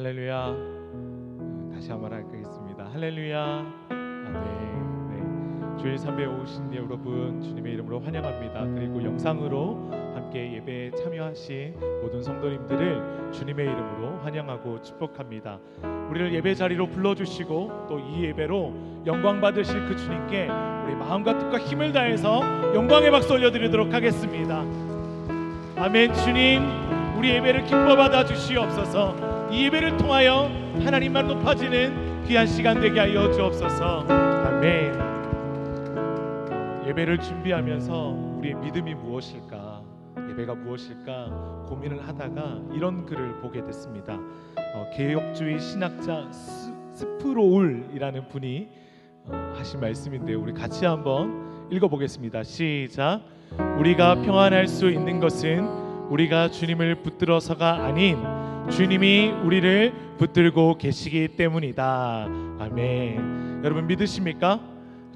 할렐루야. 다시 한번 하겠습니다. 할렐루야. 아멘. 주일 삼배에 오신 여러분 주님의 이름으로 환영합니다. 그리고 영상으로 함께 예배에 참여하신 모든 성도님들을 주님의 이름으로 환영하고 축복합니다. 우리를 예배 자리로 불러주시고 또 이 예배로 영광 받으실 그 주님께 우리 마음과 뜻과 힘을 다해서 영광의 박수 올려드리도록 하겠습니다. 아멘. 주님, 우리 예배를 기뻐 받아 주시옵소서. 이 예배를 통하여 하나님만 높아지는 귀한 시간 되게 하여 주옵소서. 아멘. 예배를 준비하면서 우리의 믿음이 무엇일까, 예배가 무엇일까 고민을 하다가 이런 글을 보게 됐습니다. 개혁주의 신학자 스프로울이라는 분이 하신 말씀인데요, 우리 같이 한번 읽어보겠습니다. 시작. 우리가 평안할 수 있는 것은 우리가 주님을 붙들어서가 아닌 주님이 우리를 붙들고 계시기 때문이다. 아멘. 여러분 믿으십니까?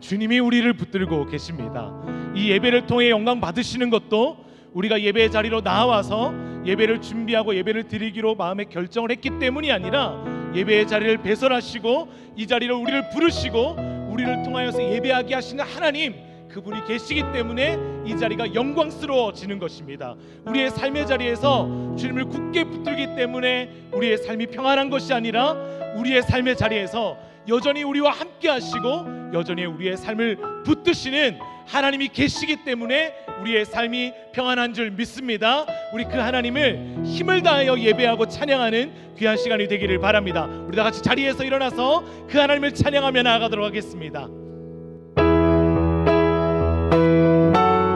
주님이 우리를 붙들고 계십니다. 이 예배를 통해 영광 받으시는 것도 우리가 예배 자리로 나와서 예배를 준비하고 예배를 드리기로 마음에 결정을 했기 때문이 아니라 예배의 자리를 배설하시고 이 자리로 우리를 부르시고 우리를 통하여서 예배하게 하시는 하나님, 그분이 계시기 때문에 이 자리가 영광스러워지는 것입니다. 우리의 삶의 자리에서 주님을 굳게 붙들기 때문에 우리의 삶이 평안한 것이 아니라 우리의 삶의 자리에서 여전히 우리와 함께 하시고 여전히 우리의 삶을 붙드시는 하나님이 계시기 때문에 우리의 삶이 평안한 줄 믿습니다. 우리 그 하나님을 힘을 다하여 예배하고 찬양하는 귀한 시간이 되기를 바랍니다. 우리 다 같이 자리에서 일어나서 그 하나님을 찬양하며 나아가도록 하겠습니다.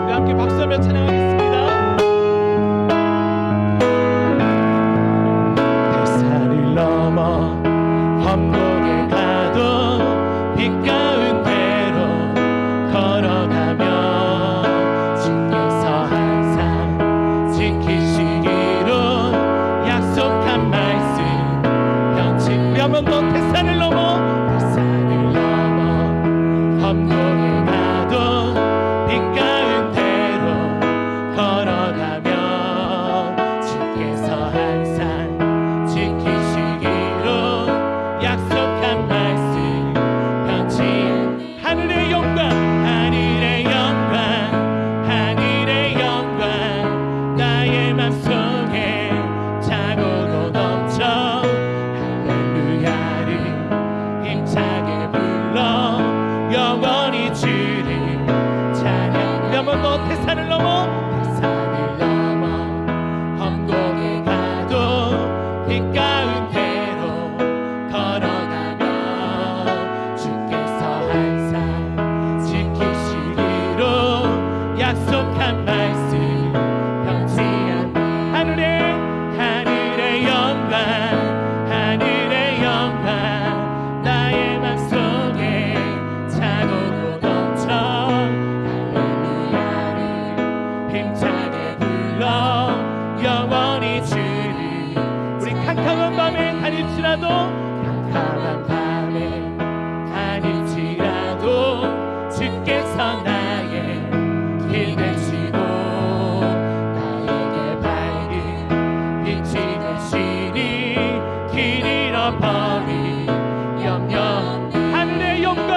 우리 함께 박수하며 찬양하겠습니다. 대산을 넘어 험곡에 가도 빛가운 대로 걸어가며 주께서 항상 지키시기로 약속한 말씀 변치. 우리 한 번 더 대산을 넘어 험곡에 가도 빛가운 대로 걸어가며 주께서 항상 지키시기로 약속한 말씀 변치 않는 하늘의 영광, 하늘의 영광, 하늘의 영광 나의 맘속에 차고도 넘쳐 할렐루야를 힘차게 불러 영원히 주를 찬양. 한 번 더 태산을 넘어 험곡에 가도 빛가운 대로 걸어가며 주께서 항상 지키시기로 약속한 말씀 변치 않는 하늘의 영광, 하늘의 영광 나의 맘속에 차고도 넘쳐 할렐루야를 힘차게 불러 영원히 주를. 우리 캄캄한 밤에 다닐지라도 캄캄한 밤에 다닐지라도 주께서 나의 길 되시고 나에게 밝은 빛이 되시니 길 잃어버린 염려. 하늘의 영광,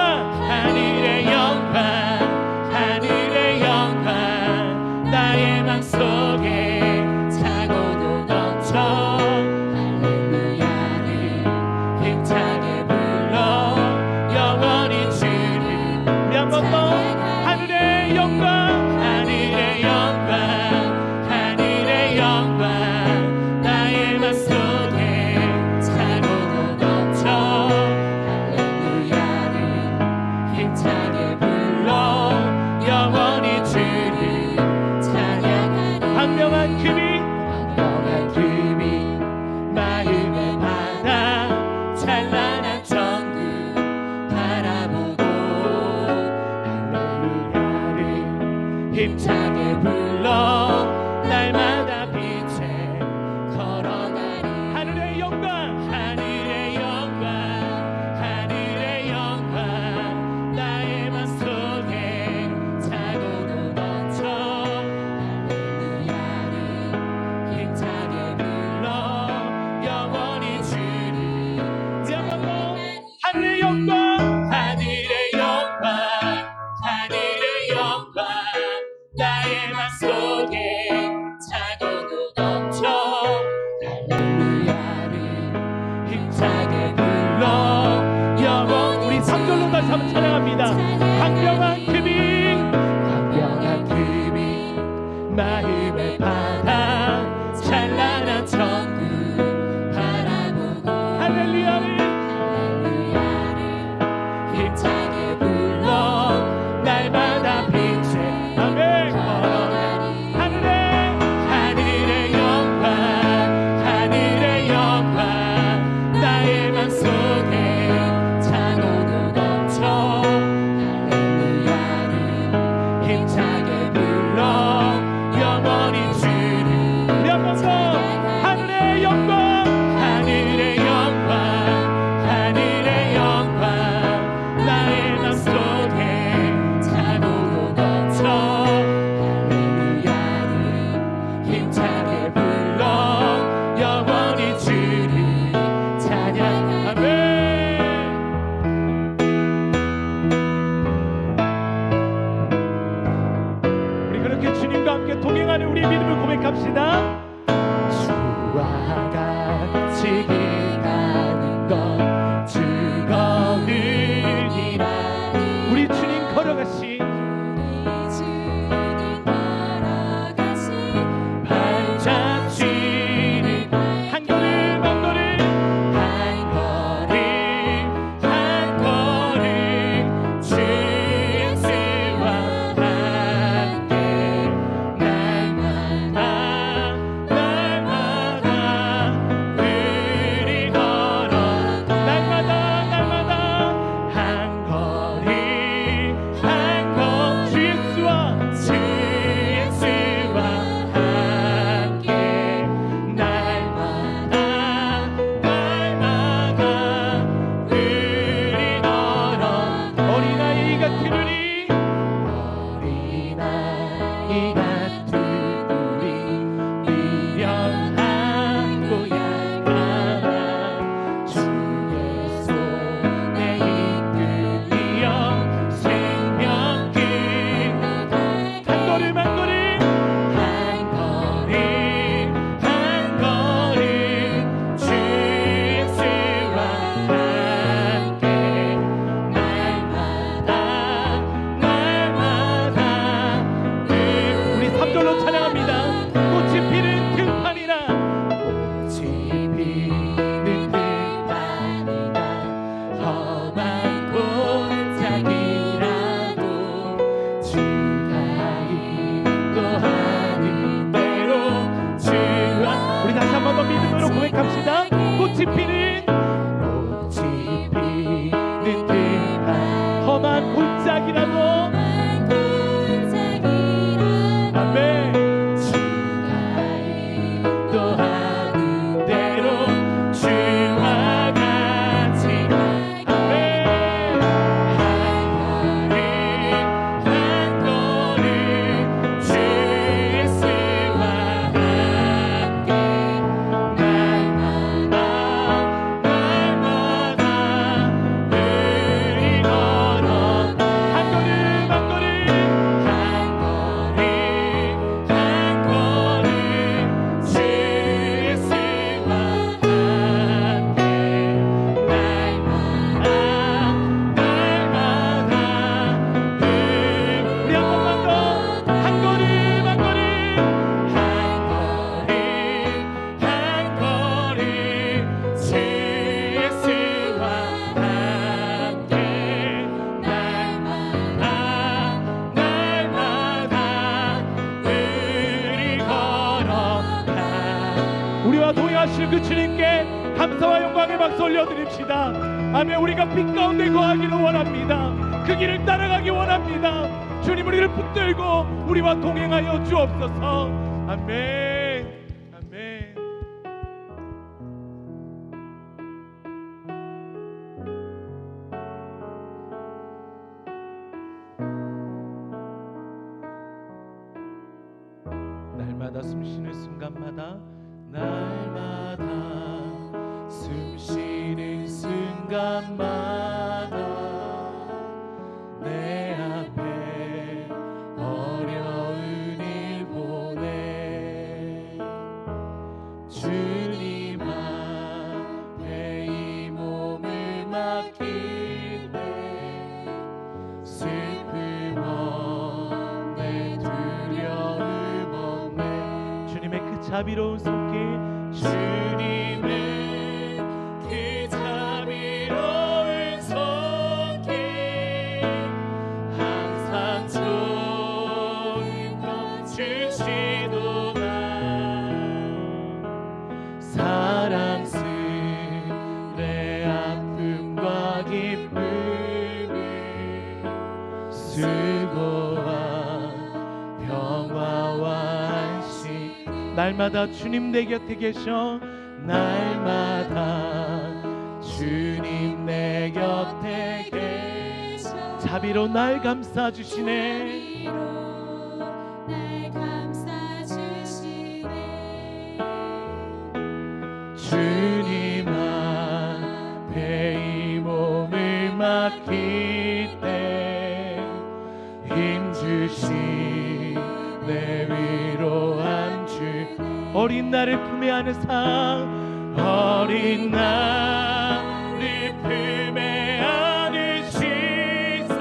하늘의 영광, 하늘의 영광 나의 맘속에 차고도 넘쳐 할렐루야를 힘차게 불러 영원히 주를. 우리 한 번 더 하늘의 영광, 하늘의 영광, 하늘의 영광 나의 맘속에 차고도 넘쳐 할렐루야를 힘차게 불러 영원히 주를 찬양하리. 광명한 금이 마음의 바다 찬란한 천국 바라보고 할렐루야를 힘차게 불러 날마다 빛에 걸어가리. 하늘의 영광, 하늘의 영광, 하늘의 영광 나의 맘속에 차고도 넘쳐 할렐루야를 힘차게 불러 영원히 주를 올려드립시다. 아멘. 우리가 빛 가운데 거하기를 원합니다. 그 길을 따라가기 원합니다. 주님, 우리를 붙들고 우리와 동행하여 주옵소서. 아멘. 아멘. 날마다 숨쉬는 순간마다, 날마다 숨쉬는 순간마다 내 앞에 어려운 일 보내 주님 앞에 이 몸을 맡기네. 슬픔 없네, 두려움 없네. 주님의 그 자비로운 손길, 주님의 그 자비로운 손길, 항상 좋은 것 주시도다. 사랑스레 아픔과 기쁨을, 수고와 평화와 안식, 날마다 주님 내 곁에 계셔. 날마다 주님 내 곁에 계셔. 자비로 날 감싸주시네. 주님 앞에 이 몸을 맡길 때 힘주시 내 위로한 주. 어린 나를 품에 안으사, 어린 나를 품에 안으시사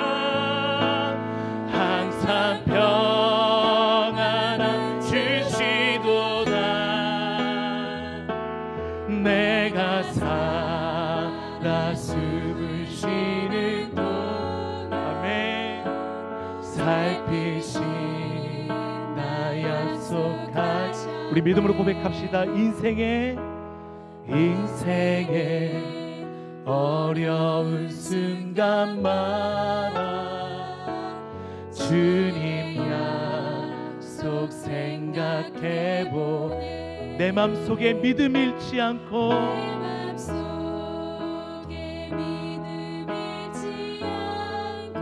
항상 평안함 주시도다. 내가 살아 숨을 쉬는 동안, 아멘, 살피시 나 약속하지. 우리 믿음으로 고백합시다. 인생의 어려운 순간마다 주님 약속 생각해보. 내 맘속에 믿음 잃지 않고,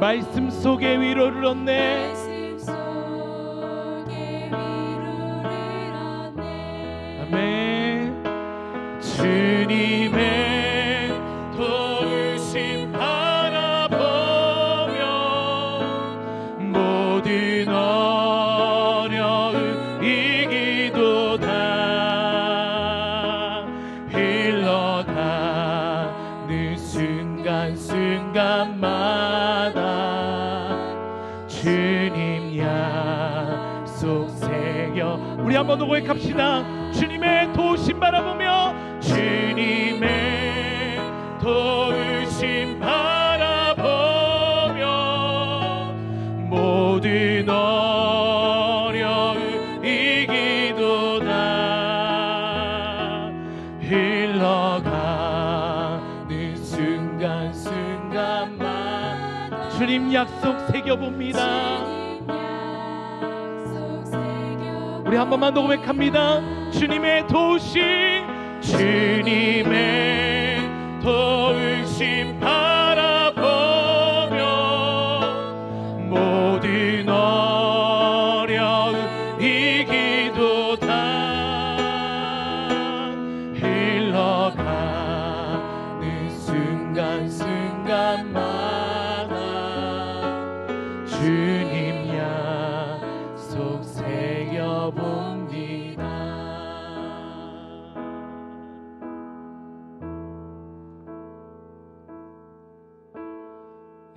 말씀 속에 위로를 얻네. 아멘. 주님의 도우심 바라보며 모든 어려움 이기도다. 흘러가는 순간순간마다 주님 약속 새겨. 우리 한 번 더 고백합시다. 주님의 도우심 바라보며, 주님의 도우심 바라보며 모든 어려움 이기도다. 흘러가는 순간순간마다 주님 약속 새겨봅니다. 우리 한 번만 더 고백합니다. 주님의 도우심, 주님의 도우심 바라보며 모든 어려움 이기도다. 흘러가는 순간순간마다 주님 약속 새겨봅니다.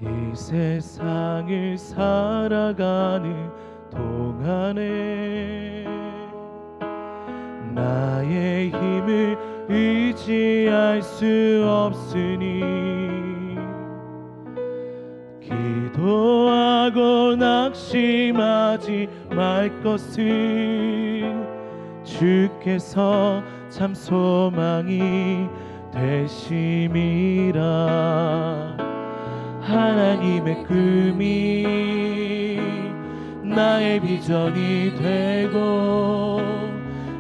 이 세상을 살아가는 동안에 나의 힘을 의지할 수 없으니 기도하고 낙심하지 말 것을 주께서 참 소망이 되심이라. 하나님의 꿈이 나의 비전이 되고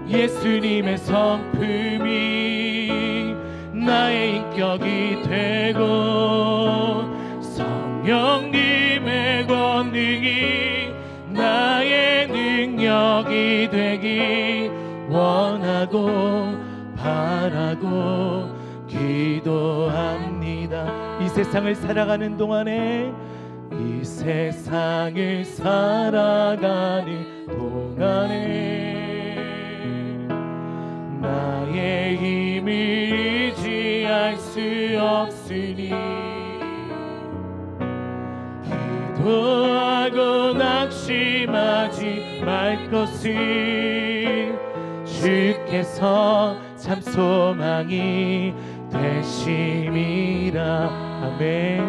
예수님의 성품이 나의 인격이 되고 성령님의 권능이 나의 능력이 되기 원하고 바라고 기도합니다. 이 세상을 살아가는 동안에 이 세상을 살아가는 동안에 나의 힘을 의지할 수 없으니 기도하고 낙심하지 말 것을 주께서 참 소망이 되심이라. 아멘.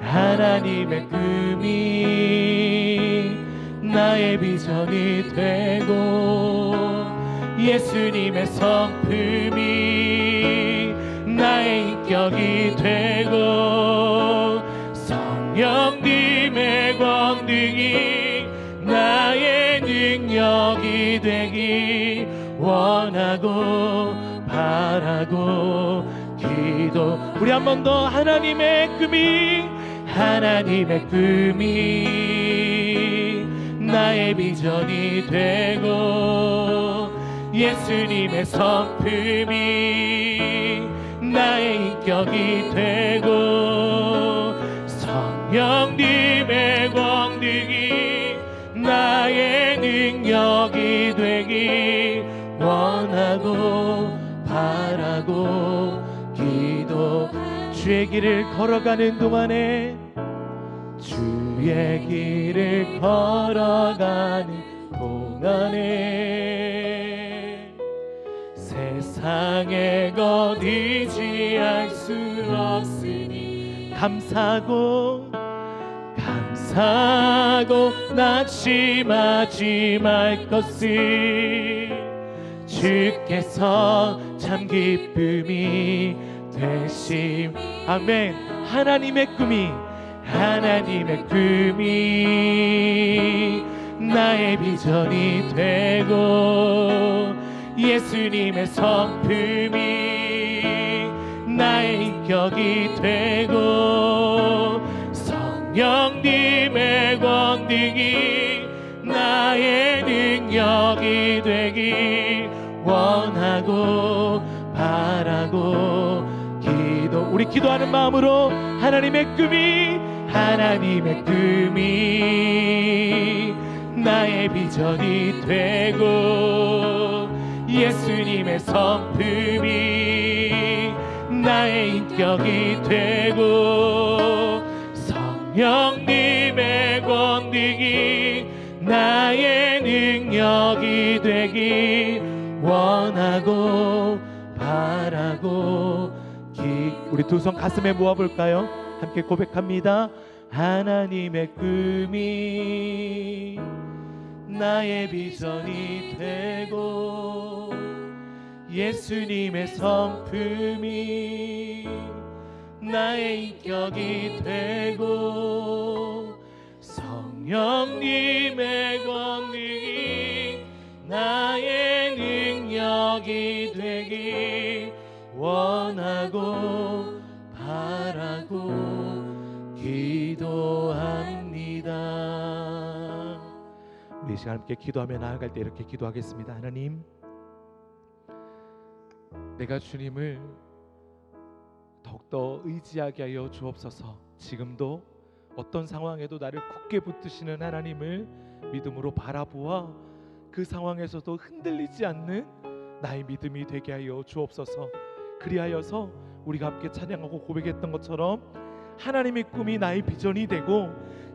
하나님의 꿈이 나의 비전이 되고 예수님의 성품이 나의 인격이 되고 성령님의 권능이 나의 능력이 되기 원하고 바라고 기도. 우리 한 번 더. 하나님의 꿈이 나의 비전이 되고 예수님의 성품이 나의 인격이 되고 성령님의 권능이 나의 능력이 되기 원하고 바라고 기도. 주의 길을 걸어가는 동안에 주의 길을 걸어가는 동안에 세상의 것 의지할 수 없으니 감사하고 낙심하지 말 것을 주께서 참 기쁨이 되심. 아멘. 하나님의 꿈이 나의 비전이 되고 예수님의 성품이 나의 인격이 되고 성령님의 권능이 나의 능력이 되기 원하고 바라고 기도. 우리 기도하는 마음으로 하나님의 꿈이 나의 비전이 되고 예수님의 성품이 나의 인격이 되고 성령님의 권능이 나의 능력이 되기 원하고 바라고 우리 두 손 가슴에 모아볼까요? 함께 고백합니다. 하나님의 꿈이 나의 비전이 되고 예수님의 성품이 나의 인격이 되고 성령님의 권능이 나의 능력이 되기 원하고 바라고 기도합니다. 우리 이 시간 함께 기도하며 나아갈 때 이렇게 기도하겠습니다. 하나님, 내가 주님을 더욱더 의지하게 하여 주옵소서. 지금도 어떤 상황에도 나를 굳게 붙드시는 하나님을 믿음으로 바라보아 그 상황에서도 흔들리지 않는 나의 믿음이 되게 하여 주옵소서. 그리하여서 우리가 함께 찬양하고 고백했던 것처럼 하나님의 꿈이 나의 비전이 되고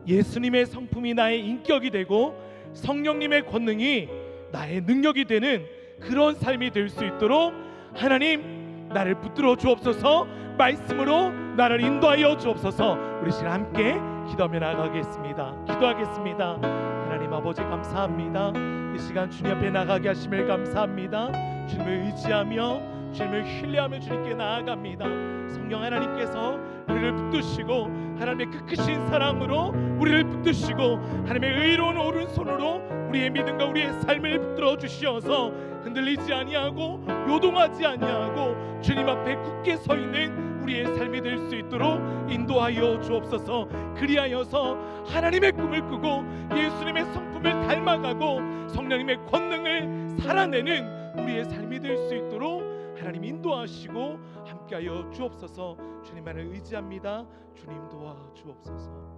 예수님의 성품이 나의 인격이 되고 성령님의 권능이 나의 능력이 되는 그런 삶이 될 수 있도록 하나님 나를 붙들어 주옵소서. 말씀으로 나를 인도하여 주옵소서. 우리 시간 함께 기도하며 나가겠습니다. 기도하겠습니다. 하나님 아버지 감사합니다. 이 시간 주님 앞에 나가게 하심을 감사합니다. 주님을 의지하며 주님을 신뢰하며 주님께 나아갑니다. 성령 하나님께서 우리를 붙드시고 하나님의 그 크신 사랑으로 우리를 붙드시고 하나님의 의로운 오른손으로 우리의 믿음과 우리의 삶을 붙들어 주시어서 흔들리지 아니하고 요동하지 아니하고 주님 앞에 굳게 서 있는 우리의 삶이 될 수 있도록 인도하여 주옵소서. 그리하여서 하나님의 꿈을 꾸고 예수님의 성품을 닮아가고 성령님의 권능을 살아내는 우리의 삶이 될 수 있도록 하나님 인도하시고 함께하여 주옵소서. 주님만을 의지합니다. 주님 도와 주옵소서.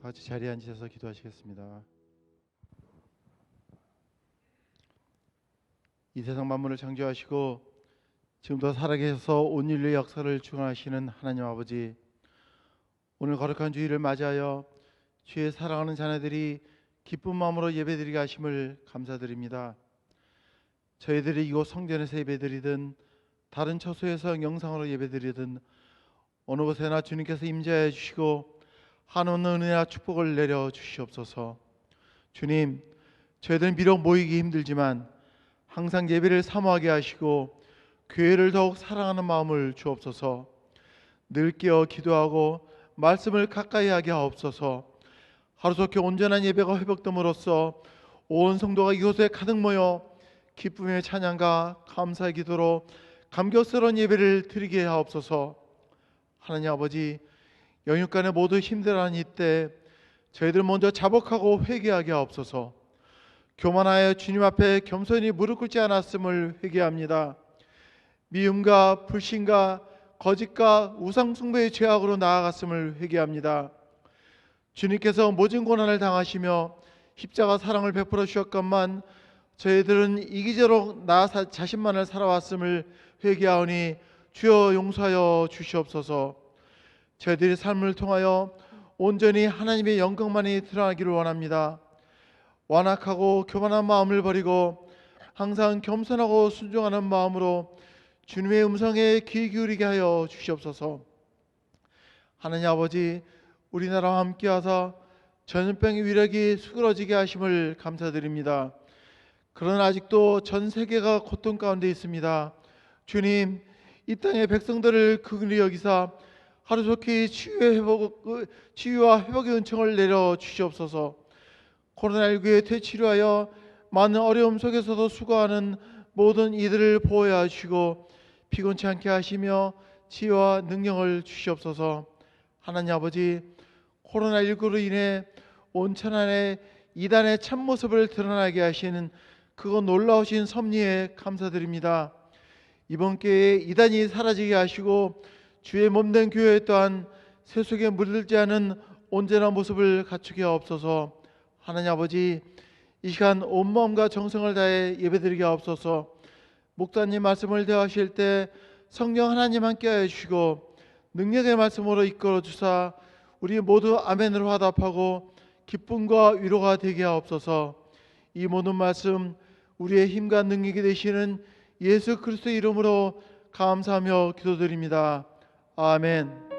같이 자리에 앉으셔서 기도하시겠습니다. 이 세상 만물을 창조하시고 지금도 살아계셔서 온 인류의 역사를 주관하시는 하나님 아버지, 오늘 거룩한 주일을 맞이하여 주의 사랑하는 자녀들이 기쁜 마음으로 예배드리게 하심을 감사드립니다. 저희들이 이곳 성전에서 예배드리든 다른 처소에서 영상으로 예배드리든 어느 곳에나 주님께서 임재해 주시고 한없는 은혜와 축복을 내려 주시옵소서. 주님, 저희들은 비록 모이기 힘들지만 항상 예배를 사모하게 하시고 교회를 더욱 사랑하는 마음을 주옵소서. 늘 깨어 기도하고 말씀을 가까이 하게 하옵소서. 하루속히 온전한 예배가 회복됨으로써 온 성도가 이곳에 가득 모여 기쁨의 찬양과 감사의 기도로 감격스러운 예배를 드리게 하옵소서. 하나님 아버지, 영육간에 모두 힘들어하는 이때 저희들 먼저 자복하고 회개하게 하옵소서. 교만하여 주님 앞에 겸손히 무릎 꿇지 않았음을 회개합니다. 미움과 불신과 거짓과 우상 숭배의 죄악으로 나아갔음을 회개합니다. 주님께서 모진 고난을 당하시며 십자가 사랑을 베풀어 주셨건만 저희들은 이기적으로 나 자신만을 살아왔음을 회개하오니 주여 용서하여 주시옵소서. 저희들의 삶을 통하여 온전히 하나님의 영광만이 드러나기를 원합니다. 완악하고 교만한 마음을 버리고 항상 겸손하고 순종하는 마음으로 주님의 음성에 귀 기울이게 하여 주시옵소서. 하나님 아버지, 우리나라와 함께하사 전염병의 위력이 수그러지게 하심을 감사드립니다. 그러나 아직도 전 세계가 고통 가운데 있습니다. 주님, 이 땅의 백성들을 긍휼히 여기사 하루속히 치유와 회복의 은총을 내려 주시옵소서. 코로나19에 되치료하여 많은 어려움 속에서도 수고하는 모든 이들을 보호하여 주시고 피곤치 않게 하시며 지혜와 능력을 주시옵소서. 하나님 아버지, 코로나19로 인해 온 천안에 이단의 참모습을 드러나게 하시는 그거 놀라우신 섭리에 감사드립니다. 이번 기회에 이단이 사라지게 하시고 주의 몸된 교회 또한 세속에 물들지 않은 온전한 모습을 갖추게 하옵소서. 하나님 아버지, 이 시간 온 마음과 정성을 다해 예배드리게 하옵소서. 목사님 말씀을 대하실 때 성령 하나님 함께하여 주시고 능력의 말씀으로 이끌어 주사 우리 모두 아멘으로 화답하고 기쁨과 위로가 되게 하옵소서. 이 모든 말씀 우리의 힘과 능력이 되시는 예수 그리스도의 이름으로 감사하며 기도드립니다. 아멘.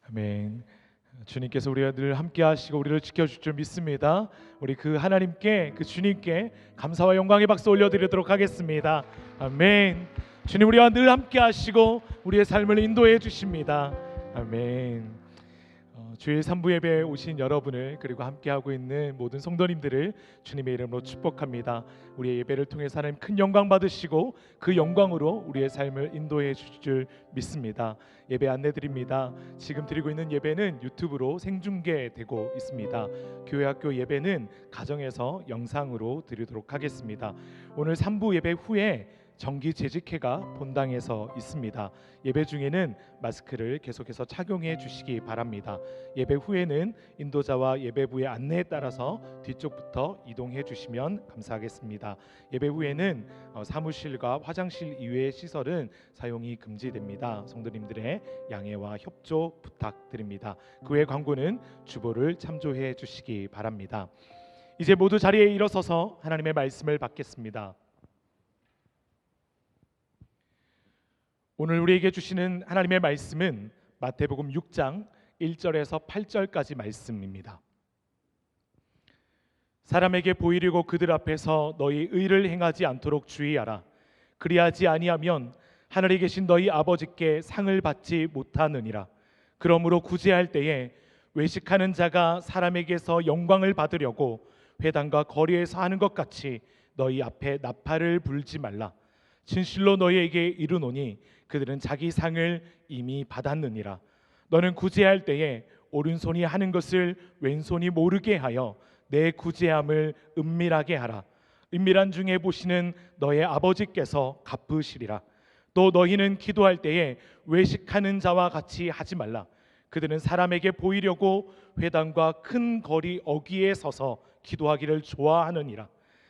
아멘. 주님께서 우리와 늘 함께 하시고 우리를 지켜줄 줄 믿습니다. 우리 그 하나님께, 그 주님께 감사와 영광의 박수 올려드리도록 하겠습니다. 아멘. 주님 우리와 늘 함께 하시고 우리의 삶을 인도해 주십니다. 아멘. 주일 3부 예배에 오신 여러분을, 그리고 함께하고 있는 모든 성도님들을 주님의 이름으로 축복합니다. 우리의 예배를 통해서 하나님 큰 영광 받으시고 그 영광으로 우리의 삶을 인도해 주실 줄 믿습니다. 예배 안내드립니다. 지금 드리고 있는 예배는 유튜브로 생중계되고 있습니다. 교회학교 예배는 가정에서 영상으로 드리도록 하겠습니다. 오늘 3부 예배 후에 정기 재직회가 본당에서 있습니다. 예배 중에는 마스크를 계속해서 착용해 주시기 바랍니다. 예배 후에는 인도자와 예배부의 안내에 따라서 뒤쪽부터 이동해 주시면 감사하겠습니다. 예배 후에는 사무실과 화장실 이외의 시설은 사용이 금지됩니다. 성도님들의 양해와 협조 부탁드립니다. 그 외 광고는 주보를 참조해 주시기 바랍니다. 이제 모두 자리에 일어서서 하나님의 말씀을 받겠습니다. 오늘 우리에게 주시는 하나님의 말씀은 마태복음 6장 1절에서 8절까지 말씀입니다. 사람에게 보이려고 그들 앞에서 너희 의를 행하지 않도록 주의하라. 그리하지 아니하면 하늘에 계신 너희 아버지께 상을 받지 못하느니라. 그러므로 구제할 때에 외식하는 자가 사람에게서 영광을 받으려고 회당과 거리에서 하는 것 같이 너희 앞에 나팔을 불지 말라. 진실로 너희에게 이르노니 그들은 자기 상을 이미 받았느니라. 너는 구제할 때에 오른손이 하는 것을 왼손이 모르게 하여 내 구제함을 은밀하게 하라. 은밀한 중에 보시는 너의 아버지께서 갚으시리라. 또 너희는 기도할 때에 외식하는 자와 같이 하지 말라. 그들은 사람에게 보이려고 회당과 큰 거리 어귀에 서서 기도하기를 좋아하느니라.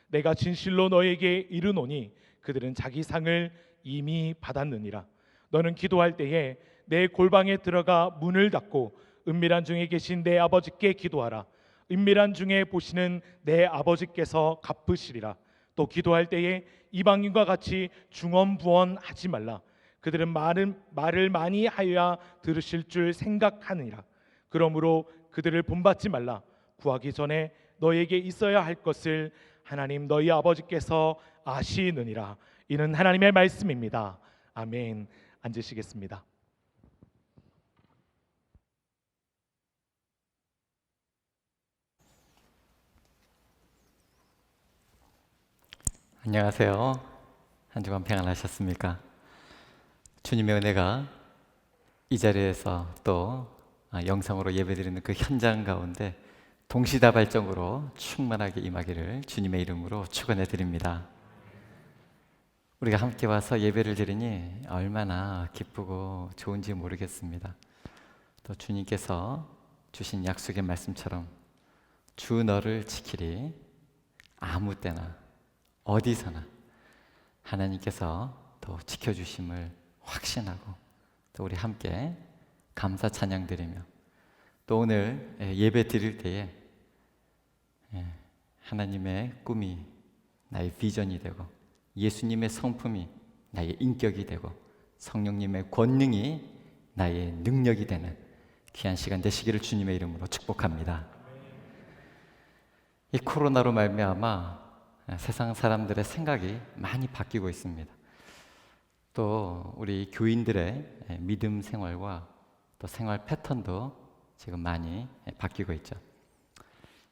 내가 진실로 너에게 이르노니 그들은 자기 상을 이미 받았느니라. 너는 기도할 때에 내 골방에 들어가 문을 닫고 은밀한 중에 계신 내 아버지께 기도하라. 은밀한 중에 보시는 내 아버지께서 갚으시리라. 또 기도할 때에 이방인과 같이 중언부언하지 말라. 그들은 말을 많이 하여야 들으실 줄 생각하느니라. 그러므로 그들을 본받지 말라. 구하기 전에 너에게 있어야 할 것을 하나님 너희 아버지께서 아시느니라. 이는 하나님의 말씀입니다. 아멘. 앉으시겠습니다. 안녕하세요. 한 주간 평안하셨습니까? 주님의 은혜가 이 자리에서 또 영상으로 예배드리는 그 현장 가운데 동시다발적으로 충만하게 임하기를 주님의 이름으로 축원해 드립니다. 우리가 함께 와서 예배를 드리니 얼마나 기쁘고 좋은지 모르겠습니다. 또 주님께서 주신 약속의 말씀처럼 주 너를 지키리. 아무 때나 어디서나 하나님께서 또 지켜주심을 확신하고 또 우리 함께 감사 찬양 드리며 또 오늘 예배 드릴 때에 하나님의 꿈이 나의 비전이 되고 예수님의 성품이 나의 인격이 되고 성령님의 권능이 나의 능력이 되는 귀한 시간 되시기를 주님의 이름으로 축복합니다. 이 코로나로 말미암아 세상 사람들의 생각이 많이 바뀌고 있습니다. 또 우리 교인들의 믿음 생활과 또 생활 패턴도 지금 많이 바뀌고 있죠.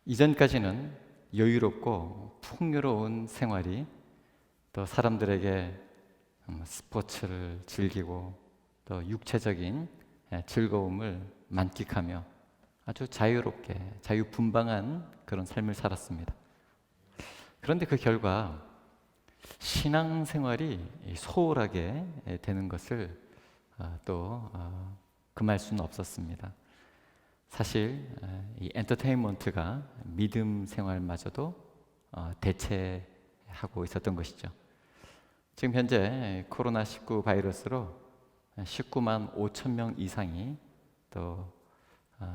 이전까지는 여유롭고 풍요로운 생활이 또 사람들에게 스포츠를 즐기고 또 육체적인 즐거움을 만끽하며 아주 자유롭게 자유분방한 그런 삶을 살았습니다. 그런데 그 결과 신앙생활이 소홀하게 되는 것을 또 금할 수는 없었습니다. 사실 이 엔터테인먼트가 믿음 생활마저도 대체하고 있었던 것이죠. 지금 현재 코로나19 바이러스로 19만 5천 명 이상이 또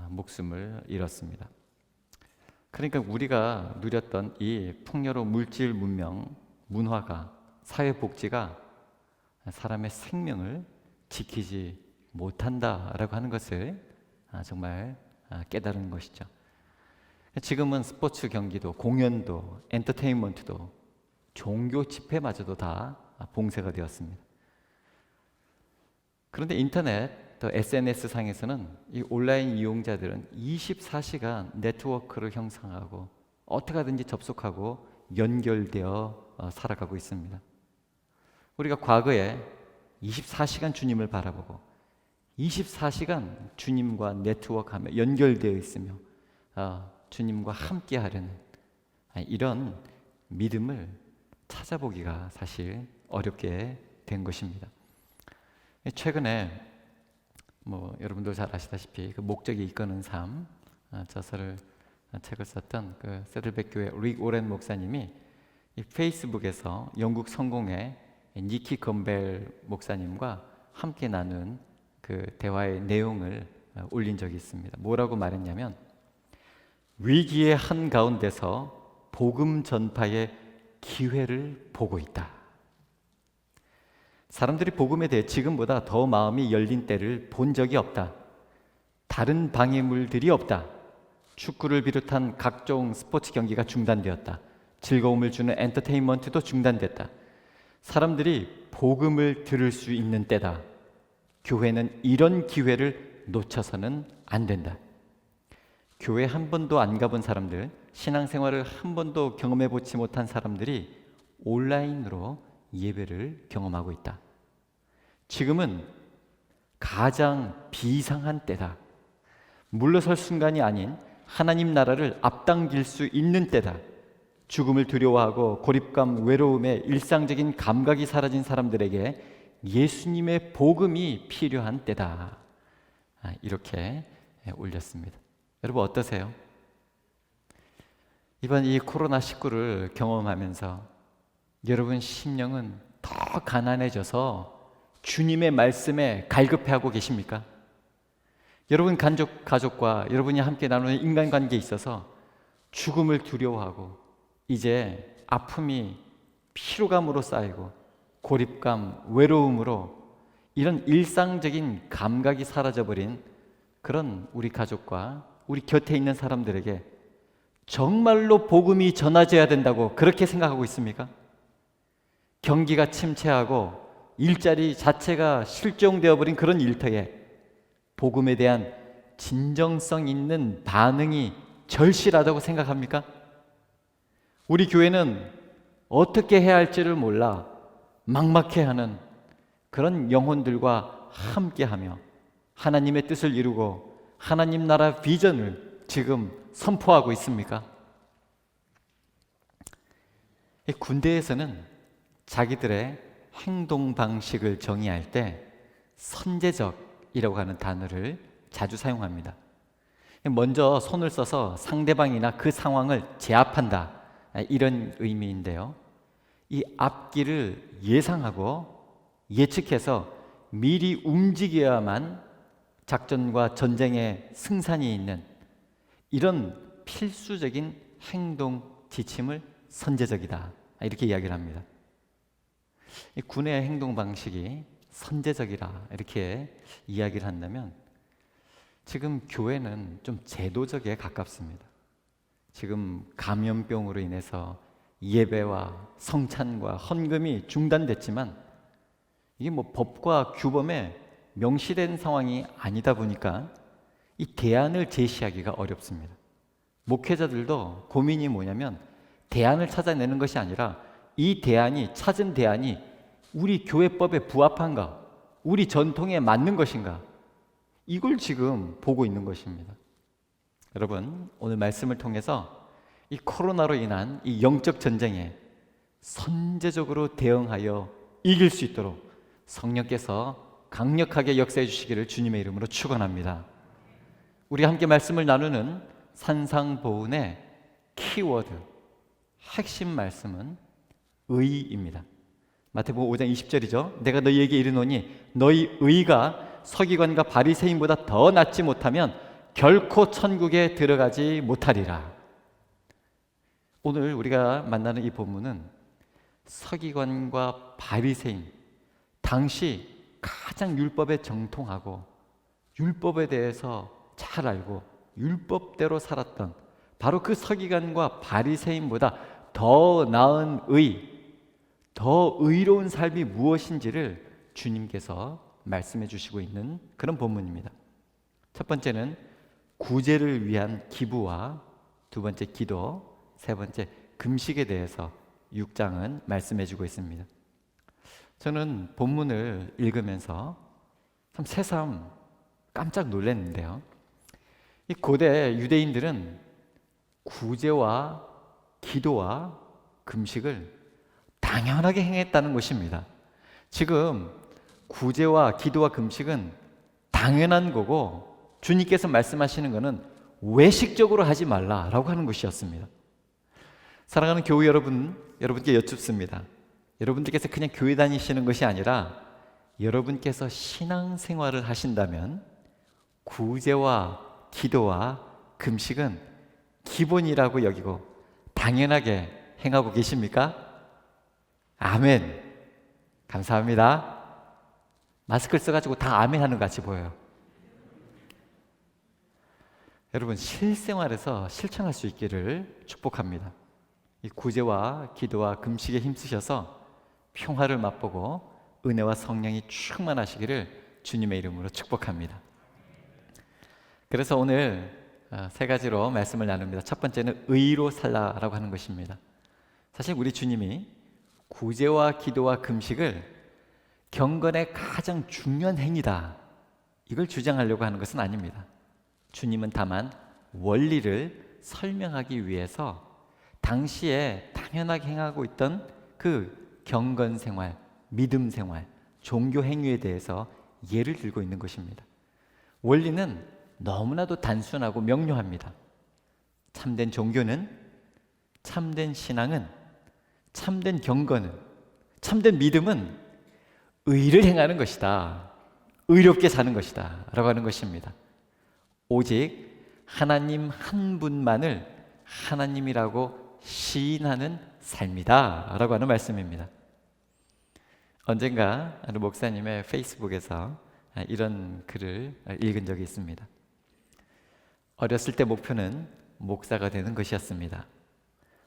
목숨을 잃었습니다. 그러니까 우리가 누렸던 이 풍요로운 물질 문명, 문화가, 사회복지가 사람의 생명을 지키지 못한다라고 하는 것을 정말 깨달은 것이죠. 지금은 스포츠 경기도, 공연도, 엔터테인먼트도, 종교 집회마저도 다 봉쇄가 되었습니다. 그런데 인터넷, 또 SNS 상에서는 이 온라인 이용자들은 24시간 네트워크를 형성하고 어떻게 하든지 접속하고 연결되어 살아가고 있습니다. 우리가 과거에 24시간 주님을 바라보고 24시간 주님과 네트워크하며 연결되어 있으며 주님과 함께 하려는 이런 믿음을 찾아보기가 사실 어렵게 된 것입니다. 최근에 여러분도 잘 아시다시피 그 목적이 이끄는 삶 책을 썼던 그 세들백 교회 릭 오렌 목사님이 이 페이스북에서 영국 성공회 니키 건벨 목사님과 함께 나눈 그 대화의 내용을 올린 적이 있습니다. 뭐라고 말했냐면, 위기의 한가운데서 복음 전파의 기회를 보고 있다. 사람들이 복음에 대해 지금보다 더 마음이 열린 때를 본 적이 없다. 다른 방해물들이 없다. 축구를 비롯한 각종 스포츠 경기가 중단되었다. 즐거움을 주는 엔터테인먼트도 중단됐다. 사람들이 복음을 들을 수 있는 때다. 교회는 이런 기회를 놓쳐서는 안 된다. 교회 한 번도 안 가본 사람들, 신앙생활을 한 번도 경험해 보지 못한 사람들이 온라인으로 예배를 경험하고 있다. 지금은 가장 비상한 때다. 물러설 순간이 아닌 하나님 나라를 앞당길 수 있는 때다. 죽음을 두려워하고 고립감, 외로움에 일상적인 감각이 사라진 사람들에게 예수님의 복음이 필요한 때다. 이렇게 올렸습니다. 여러분 어떠세요? 이번 이 코로나19를 경험하면서 여러분 심령은 더 가난해져서 주님의 말씀에 갈급해하고 계십니까? 여러분 가족과 여러분이 함께 나누는 인간관계에 있어서 죽음을 두려워하고 이제 아픔이 피로감으로 쌓이고 고립감, 외로움으로 이런 일상적인 감각이 사라져버린 그런 우리 가족과 우리 곁에 있는 사람들에게 정말로 복음이 전해져야 된다고 그렇게 생각하고 있습니까? 경기가 침체하고 일자리 자체가 실종되어 버린 그런 일터에 복음에 대한 진정성 있는 반응이 절실하다고 생각합니까? 우리 교회는 어떻게 해야 할지를 몰라 막막해하는 그런 영혼들과 함께하며 하나님의 뜻을 이루고 하나님 나라 비전을 지금 선포하고 있습니까? 군대에서는 자기들의 행동 방식을 정의할 때 선제적이라고 하는 단어를 자주 사용합니다. 먼저 손을 써서 상대방이나 그 상황을 제압한다, 이런 의미인데요. 이 앞길을 예상하고 예측해서 미리 움직여야만 작전과 전쟁의 승산이 있는 이런 필수적인 행동 지침을 선제적이다, 이렇게 이야기를 합니다. 이 군의 행동 방식이 선제적이라 이렇게 이야기를 한다면 지금 교회는 좀 제도적에 가깝습니다. 지금 감염병으로 인해서 예배와 성찬과 헌금이 중단됐지만 이게 법과 규범에 명시된 상황이 아니다 보니까 이 대안을 제시하기가 어렵습니다. 목회자들도 고민이 뭐냐면 대안을 찾아내는 것이 아니라 이 대안이, 찾은 대안이 우리 교회법에 부합한가, 우리 전통에 맞는 것인가, 이걸 지금 보고 있는 것입니다. 여러분, 오늘 말씀을 통해서 이 코로나로 인한 이 영적 전쟁에 선제적으로 대응하여 이길 수 있도록 성령께서 강력하게 역사해 주시기를 주님의 이름으로 축원합니다. 우리 함께 말씀을 나누는 산상보훈의 키워드, 핵심 말씀은 의입니다. 마태복음 5장 20절이죠. 내가 너희에게 이르노니 너희 의가 서기관과 바리새인보다 더 낫지 못하면 결코 천국에 들어가지 못하리라. 오늘 우리가 만나는 이 본문은 서기관과 바리새인, 당시 가장 율법에 정통하고 율법에 대해서 잘 알고 율법대로 살았던 바로 그 서기관과 바리새인보다 더 나은 더 의로운 삶이 무엇인지를 주님께서 말씀해 주시고 있는 그런 본문입니다. 첫 번째는 구제를 위한 기부와 두 번째 기도, 세 번째 금식에 대해서 6장은 말씀해 주고 있습니다. 저는 본문을 읽으면서 참 새삼 깜짝 놀랐는데요. 이 고대 유대인들은 구제와 기도와 금식을 당연하게 행했다는 것입니다. 지금 구제와 기도와 금식은 당연한 거고 주님께서 말씀하시는 것은 외식적으로 하지 말라라고 하는 것이었습니다. 사랑하는 교우 여러분께 여쭙습니다. 여러분들께서 그냥 교회 다니시는 것이 아니라 여러분께서 신앙생활을 하신다면 구제와 기도와 금식은 기본이라고 여기고 당연하게 행하고 계십니까? 아멘. 감사합니다. 마스크를 써가지고 다 아멘 하는 것 같이 보여요. 여러분, 실생활에서 실천할 수 있기를 축복합니다. 이 구제와 기도와 금식에 힘쓰셔서 평화를 맛보고 은혜와 성령이 충만하시기를 주님의 이름으로 축복합니다. 그래서 오늘 세 가지로 말씀을 나눕니다. 첫 번째는 의로 살라라고 하는 것입니다. 사실 우리 주님이 구제와 기도와 금식을 경건의 가장 중요한 행위다, 이걸 주장하려고 하는 것은 아닙니다. 주님은 다만 원리를 설명하기 위해서 당시에 당연하게 행하고 있던 그 경건 생활, 믿음 생활, 종교 행위에 대해서 예를 들고 있는 것입니다. 원리는 너무나도 단순하고 명료합니다. 참된 종교는, 참된 신앙은, 참된 경건은, 참된 믿음은 의를 행하는 것이다, 의롭게 사는 것이다 라고 하는 것입니다. 오직 하나님 한 분만을 하나님이라고 시인하는 삶이다 라고 하는 말씀입니다. 언젠가 어느 목사님의 페이스북에서 이런 글을 읽은 적이 있습니다. 어렸을 때 목표는 목사가 되는 것이었습니다.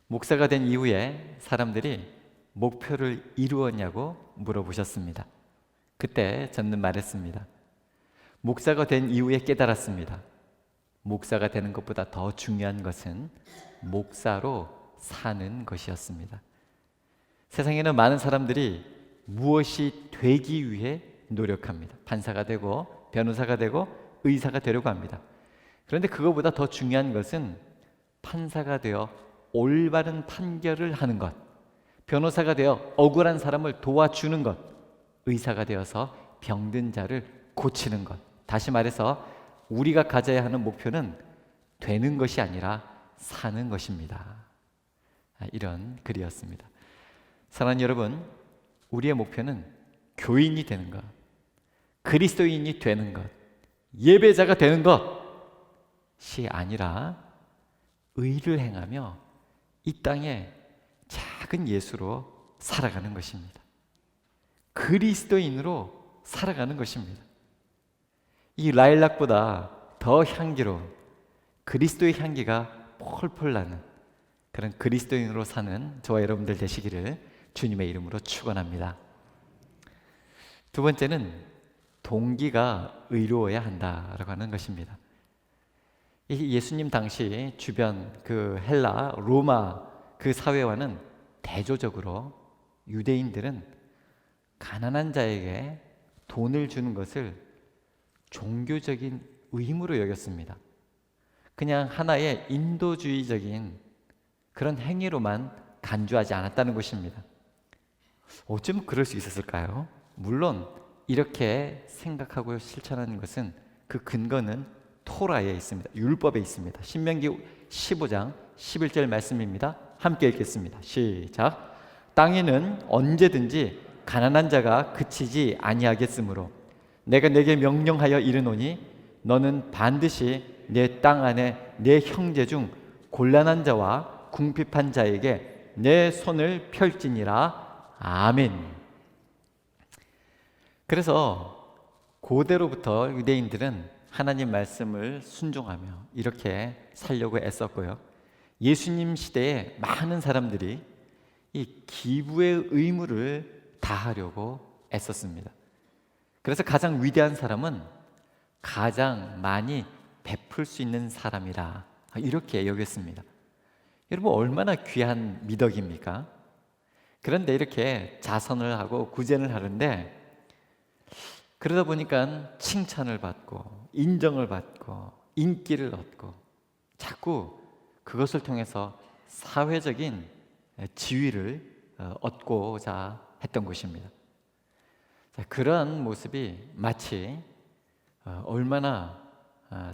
목사가 된 이후에 사람들이 목표를 이루었냐고 물어보셨습니다. 그때 저는 말했습니다. 목사가 된 이후에 깨달았습니다. 목사가 되는 것보다 더 중요한 것은 목사로 사는 것이었습니다. 세상에는 많은 사람들이 무엇이 되기 위해 노력합니다. 판사가 되고 변호사가 되고 의사가 되려고 합니다. 그런데 그것보다 더 중요한 것은 판사가 되어 올바른 판결을 하는 것, 변호사가 되어 억울한 사람을 도와주는 것, 의사가 되어서 병든 자를 고치는 것. 다시 말해서 우리가 가져야 하는 목표는 되는 것이 아니라 사는 것입니다. 이런 글이었습니다. 사랑하는 여러분, 우리의 목표는 교인이 되는 것, 그리스도인이 되는 것, 예배자가 되는 것이 아니라 의를 행하며 이 땅에 작은 예수로 살아가는 것입니다. 그리스도인으로 살아가는 것입니다. 이 라일락보다 더 향기로운 그리스도의 향기가 폴폴 나는 그런 그리스도인으로 사는 저와 여러분들 되시기를 주님의 이름으로 축원합니다. 두 번째는 동기가 의로워야 한다라고 하는 것입니다. 이 예수님 당시 주변 그 헬라, 로마 그 사회와는 대조적으로 유대인들은 가난한 자에게 돈을 주는 것을 종교적인 의무로 여겼습니다. 그냥 하나의 인도주의적인 그런 행위로만 간주하지 않았다는 것입니다. 어쩌면 그럴 수 있었을까요? 물론 이렇게 생각하고 실천하는 것은 그 근거는 토라에 있습니다. 율법에 있습니다. 신명기 15장 11절 말씀입니다. 함께 읽겠습니다. 시작. 땅에는 언제든지 가난한 자가 그치지 아니하겠으므로 내가 내게 명령하여 이르노니 너는 반드시 내 땅 안에 내 형제 중 곤란한 자와 궁핍한 자에게 내 손을 펼지니라. 아멘. 그래서 고대로부터 유대인들은 하나님 말씀을 순종하며 이렇게 살려고 애썼고요. 예수님 시대에 많은 사람들이 이 기부의 의무를 다하려고 애썼습니다. 그래서 가장 위대한 사람은 가장 많이 베풀 수 있는 사람이라 이렇게 여겼습니다. 여러분, 얼마나 귀한 미덕입니까? 그런데 이렇게 자선을 하고 구제를 하는데 그러다 보니까 칭찬을 받고 인정을 받고 인기를 얻고 자꾸 그것을 통해서 사회적인 지위를 얻고자 했던 것입니다. 자, 그러한 모습이 마치 얼마나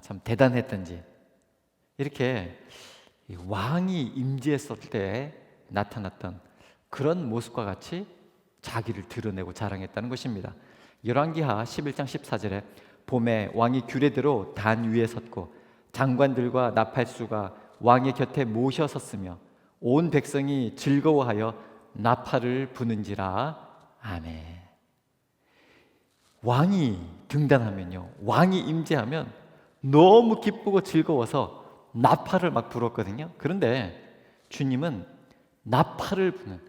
참 대단했던지, 이렇게 왕이 임재했을 때 나타났던 그런 모습과 같이 자기를 드러내고 자랑했다는 것입니다. 열왕기하 11장 14절에 봄에 왕이 규례대로 단 위에 섰고 장관들과 나팔수가 왕의 곁에 모셔 섰으며 온 백성이 즐거워하여 나팔을 부는지라. 아멘. 왕이 등단하면요, 왕이 임재하면 너무 기쁘고 즐거워서 나팔을 막 불었거든요. 그런데 주님은 나팔을 부는,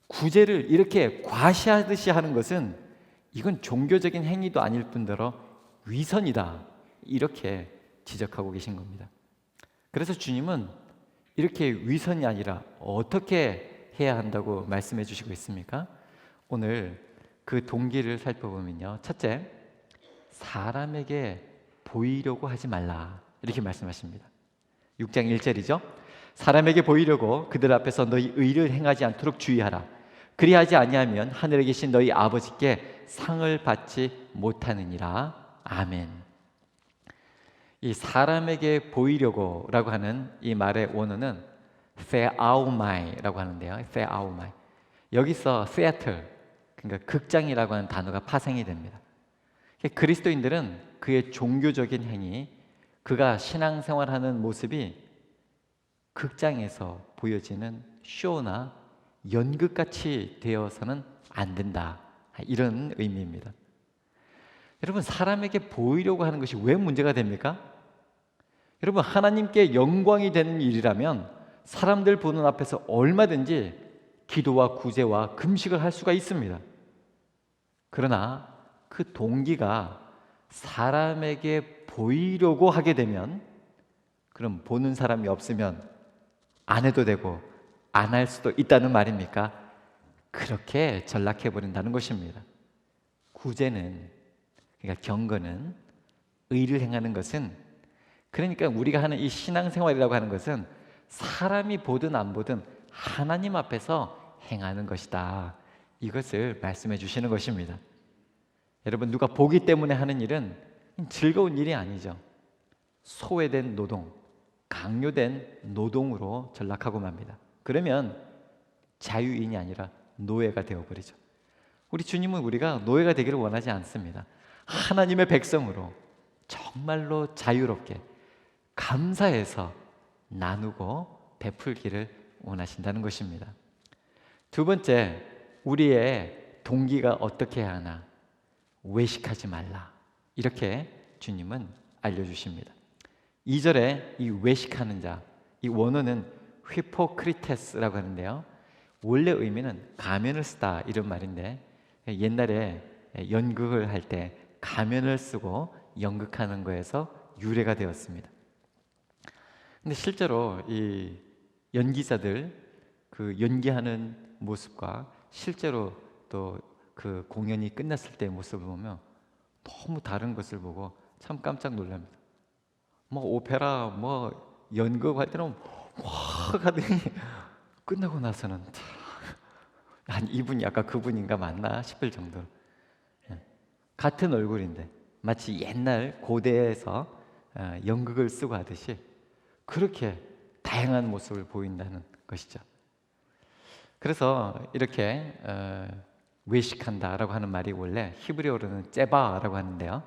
구제를 이렇게 과시하듯이 하는 것은 이건 종교적인 행위도 아닐 뿐더러 위선이다, 이렇게 지적하고 계신 겁니다. 그래서 주님은 이렇게 위선이 아니라 어떻게 해야 한다고 말씀해 주시고 있습니까? 오늘 그 동기를 살펴보면요, 첫째, 사람에게 보이려고 하지 말라, 이렇게 말씀하십니다. 6장 1절이죠. 사람에게 보이려고 그들 앞에서 너희 의를 행하지 않도록 주의하라. 그리하지 아니하면 하늘에 계신 너희 아버지께 상을 받지 못하느니라. 아멘. 이 사람에게 보이려고 라고 하는 이 말의 원어는 theaumai라고 하는데요. theaumai. 여기서 theater, 그러니까 극장이라고 하는 단어가 파생이 됩니다. 그리스도인들은 그의 종교적인 행위, 그가 신앙생활하는 모습이 극장에서 보여지는 쇼나 연극같이 되어서는 안 된다, 이런 의미입니다. 여러분, 사람에게 보이려고 하는 것이 왜 문제가 됩니까? 여러분, 하나님께 영광이 되는 일이라면 사람들 보는 앞에서 얼마든지 기도와 구제와 금식을 할 수가 있습니다. 그러나 그 동기가 사람에게 보이려고 하게 되면, 그럼 보는 사람이 없으면 안 해도 되고 안 할 수도 있다는 말입니까? 그렇게 전락해 버린다는 것입니다. 구제는, 그러니까 경건은, 의를 행하는 것은, 그러니까 우리가 하는 이 신앙생활이라고 하는 것은 사람이 보든 안 보든 하나님 앞에서 행하는 것이다, 이것을 말씀해 주시는 것입니다. 여러분, 누가 보기 때문에 하는 일은 즐거운 일이 아니죠. 소외된 노동, 강요된 노동으로 전락하고 맙니다. 그러면 자유인이 아니라 노예가 되어버리죠. 우리 주님은 우리가 노예가 되기를 원하지 않습니다. 하나님의 백성으로 정말로 자유롭게 감사해서 나누고 베풀기를 원하신다는 것입니다. 두 번째, 우리의 동기가 어떻게 해야 하나? 외식하지 말라, 이렇게 주님은 알려주십니다. 2절에 이 외식하는 자, 이 원어는 휘포크리테스라고 하는데요, 원래 의미는 가면을 쓰다, 이런 말인데 옛날에 연극을 할 때 가면을 쓰고 연극하는 거에서 유래가 되었습니다. 근데 실제로 이 연기자들 그 연기하는 모습과 실제로 또 그 공연이 끝났을 때의 모습을 보면 너무 다른 것을 보고 참 깜짝 놀랍니다. 뭐 오페라, 뭐 연극 할 때는 막 하더니 끝나고 나서는 한 이분이 아까 그분인가 맞나 싶을 정도로 같은 얼굴인데 마치 옛날 고대에서 연극을 쓰고 하듯이 그렇게 다양한 모습을 보인다는 것이죠. 그래서 이렇게 외식한다라고 하는 말이 원래 히브리어로는 째바라고 하는데요,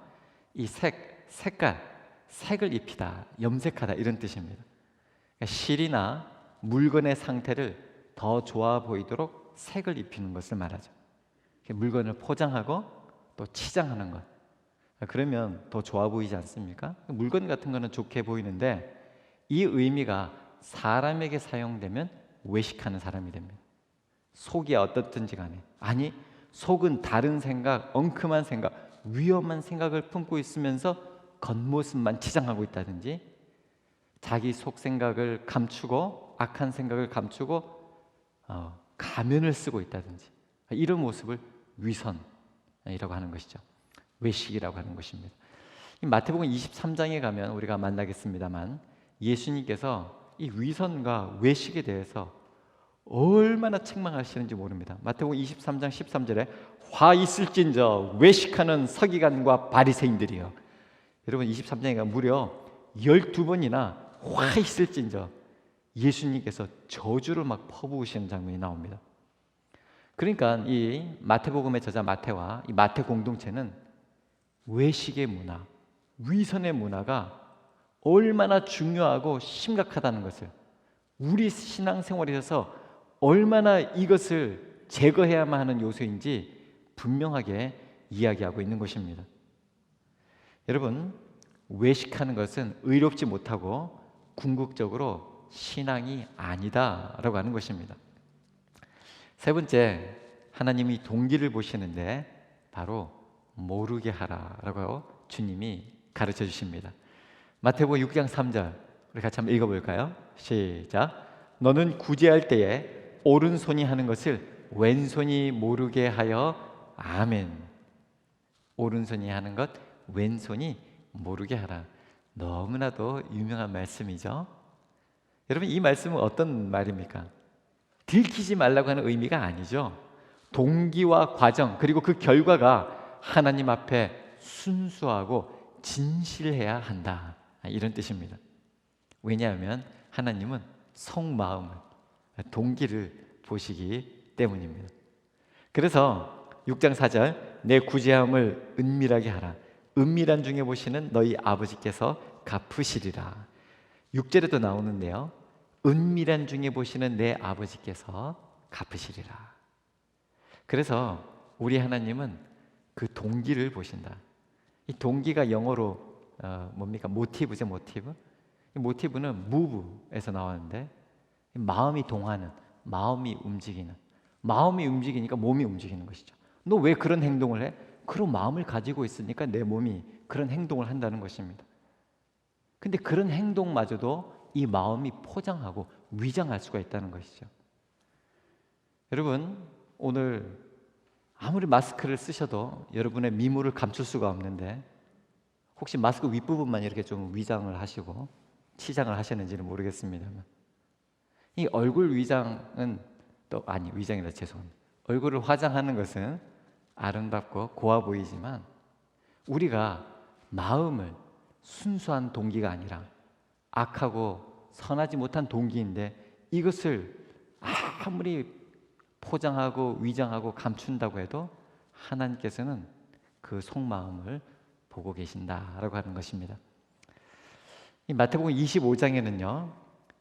이 색을 입히다, 염색하다, 이런 뜻입니다. 그러니까 실이나 물건의 상태를 더 좋아 보이도록 색을 입히는 것을 말하죠. 물건을 포장하고 또 치장하는 것, 그러면 더 좋아 보이지 않습니까? 물건 같은 거는 좋게 보이는데 이 의미가 사람에게 사용되면 외식하는 사람이 됩니다. 속이 어떻든지 간에, 아니 속은 다른 생각, 엉큼한 생각, 위험한 생각을 품고 있으면서 겉모습만 치장하고 있다든지, 자기 속 생각을 감추고 악한 생각을 감추고 가면을 쓰고 있다든지, 이런 모습을 위선이라고 하는 것이죠. 외식이라고 하는 것입니다. 이 마태복음 23장에 가면 우리가 만나겠습니다만, 예수님께서 이 위선과 외식에 대해서 얼마나 책망하시는지 모릅니다. 마태복음 23장 13절에 화 있을진저 외식하는 서기관과 바리새인들이여. 여러분 23장에 가면 무려 12번이나 화 있을진저 예수님께서 저주를 막 퍼부으시는 장면이 나옵니다. 그러니까 이 마태복음의 저자 마태와 이 마태 공동체는 외식의 문화, 위선의 문화가 얼마나 중요하고 심각하다는 것을, 우리 신앙생활에 있어서 얼마나 이것을 제거해야만 하는 요소인지 분명하게 이야기하고 있는 것입니다. 여러분, 외식하는 것은 의롭지 못하고 궁극적으로 신앙이 아니다라고 하는 것입니다. 세 번째, 하나님이 동기를 보시는데 바로 모르게 하라라고 주님이 가르쳐 주십니다. 마태복음 6장 3절 우리 같이 한번 읽어볼까요? 시작. 너는 구제할 때에 오른손이 하는 것을 왼손이 모르게 하여. 아멘. 오른손이 하는 것 왼손이 모르게 하라. 너무나도 유명한 말씀이죠. 여러분, 이 말씀은 어떤 말입니까? 들키지 말라고 하는 의미가 아니죠. 동기와 과정 그리고 그 결과가 하나님 앞에 순수하고 진실해야 한다, 이런 뜻입니다. 왜냐하면 하나님은 속마음을, 동기를 보시기 때문입니다. 그래서 6장 4절 내 구제함을 은밀하게 하라. 은밀한 중에 보시는 너희 아버지께서 갚으시리라. 6절에도 나오는데요, 은밀한 중에 보시는 내 아버지께서 갚으시리라. 그래서 우리 하나님은 그 동기를 보신다. 이 동기가 영어로 뭡니까? 모티브죠, 모티브. 이 모티브는 move에서 나왔는데, 마음이 동하는, 마음이 움직이는, 마음이 움직이니까 몸이 움직이는 것이죠. 너 왜 그런 행동을 해? 그런 마음을 가지고 있으니까 내 몸이 그런 행동을 한다는 것입니다. 근데 그런 행동마저도 이 마음이 포장하고 위장할 수가 있다는 것이죠. 여러분, 오늘 아무리 마스크를 쓰셔도 여러분의 미모를 감출 수가 없는데, 혹시 마스크 윗부분만 이렇게 좀 위장을 하시고 치장을 하셨는지는 모르겠습니다만, 이 얼굴 위장은 또 아니 위장이라 죄송합니다. 얼굴을 화장하는 것은 아름답고 고와 보이지만, 우리가 마음을 순수한 동기가 아니라 악하고 선하지 못한 동기인데, 이것을 아무리 포장하고 위장하고 감춘다고 해도 하나님께서는 그 속마음을 보고 계신다라고 하는 것입니다. 이 마태복음 25장에는요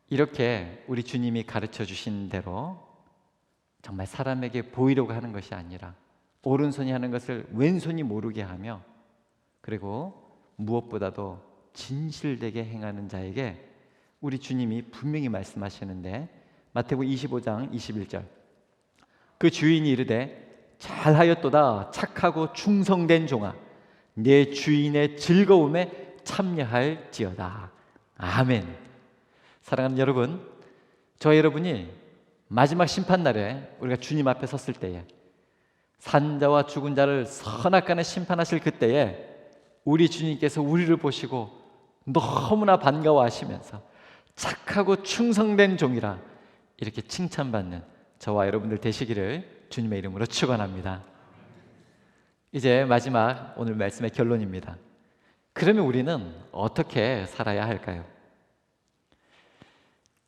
이렇게 우리 주님이 가르쳐 주신 대로 정말 사람에게 보이려고 하는 것이 아니라 오른손이 하는 것을 왼손이 모르게 하며, 그리고 무엇보다도 진실되게 행하는 자에게 우리 주님이 분명히 말씀하시는데, 마태복음 25장 21절 그 주인이 이르되 잘하였도다 착하고 충성된 종아, 내 주인의 즐거움에 참여할지어다. 아멘. 사랑하는 여러분, 저 여러분이 마지막 심판날에 우리가 주님 앞에 섰을 때에, 산자와 죽은 자를 선악간에 심판하실 그때에 우리 주님께서 우리를 보시고 너무나 반가워하시면서 착하고 충성된 종이라 이렇게 칭찬받는 저와 여러분들 되시기를 주님의 이름으로 축원합니다. 이제 마지막 오늘 말씀의 결론입니다. 그러면 우리는 어떻게 살아야 할까요?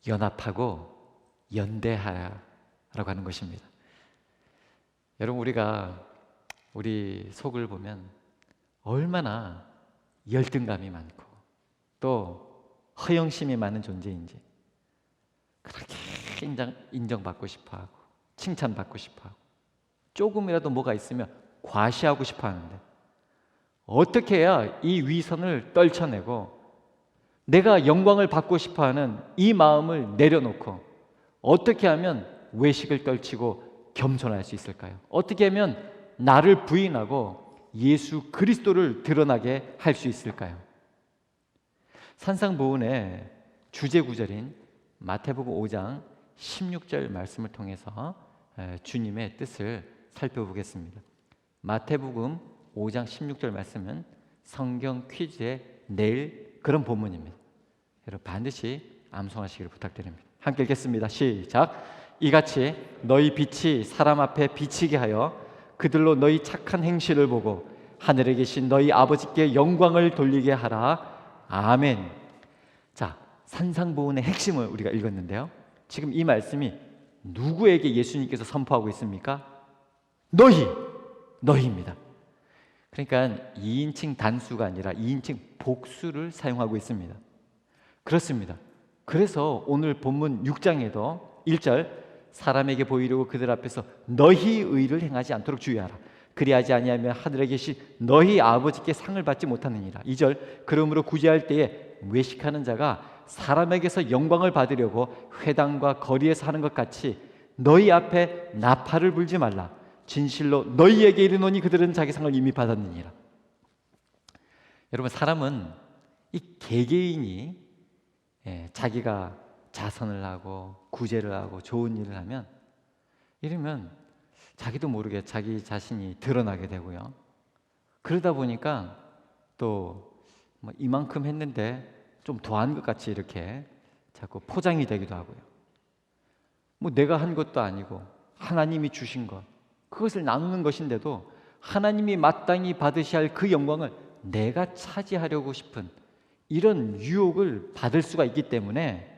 연합하고 연대하라고 하는 것입니다. 여러분, 우리가 우리 속을 보면 얼마나 열등감이 많고 또 허영심이 많은 존재인지, 그렇게 인정받고 싶어하고 칭찬받고 싶어하고 조금이라도 뭐가 있으면 과시하고 싶어하는데, 어떻게 해야 이 위선을 떨쳐내고 내가 영광을 받고 싶어하는 이 마음을 내려놓고 어떻게 하면 외식을 떨치고 겸손할 수 있을까요? 어떻게 하면 나를 부인하고 예수 그리스도를 드러나게 할 수 있을까요? 산상보훈의 주제 구절인 마태복음 5장 16절 말씀을 통해서 주님의 뜻을 살펴보겠습니다. 마태복음 5장 16절 말씀은 성경 퀴즈의 내일 그런 본문입니다. 여러분 반드시 암송하시기를 부탁드립니다. 함께 읽겠습니다. 시작. 이같이 너희 빛이 사람 앞에 비치게 하여 그들로 너희 착한 행실을 보고 하늘에 계신 너희 아버지께 영광을 돌리게 하라. 아멘. 자, 산상보훈의 핵심을 우리가 읽었는데요. 지금 이 말씀이 누구에게 예수님께서 선포하고 있습니까? 너희입니다. 그러니까 2인칭 단수가 아니라 2인칭 복수를 사용하고 있습니다. 그렇습니다. 그래서 오늘 본문 6장에도 1절 사람에게 보이려고 그들 앞에서 너희 의를 행하지 않도록 주의하라. 그리하지 아니하면 하늘에 계신 너희 아버지께 상을 받지 못하느니라. 2절 그러므로 구제할 때에 외식하는 자가 사람에게서 영광을 받으려고 회당과 거리에서 하는 것 같이 너희 앞에 나팔을 불지 말라. 진실로 너희에게 이르노니 그들은 자기 상을 이미 받았느니라. 여러분 사람은 이 개개인이 자기가 자선을 하고 구제를 하고 좋은 일을 하면 이러면 자기도 모르게 자기 자신이 드러나게 되고요. 그러다 보니까 또 뭐 이만큼 했는데 좀 더한 것 같이 이렇게 자꾸 포장이 되기도 하고요. 뭐 내가 한 것도 아니고 하나님이 주신 것 그것을 나누는 것인데도 하나님이 마땅히 받으셔야 할 그 영광을 내가 차지하려고 싶은 이런 유혹을 받을 수가 있기 때문에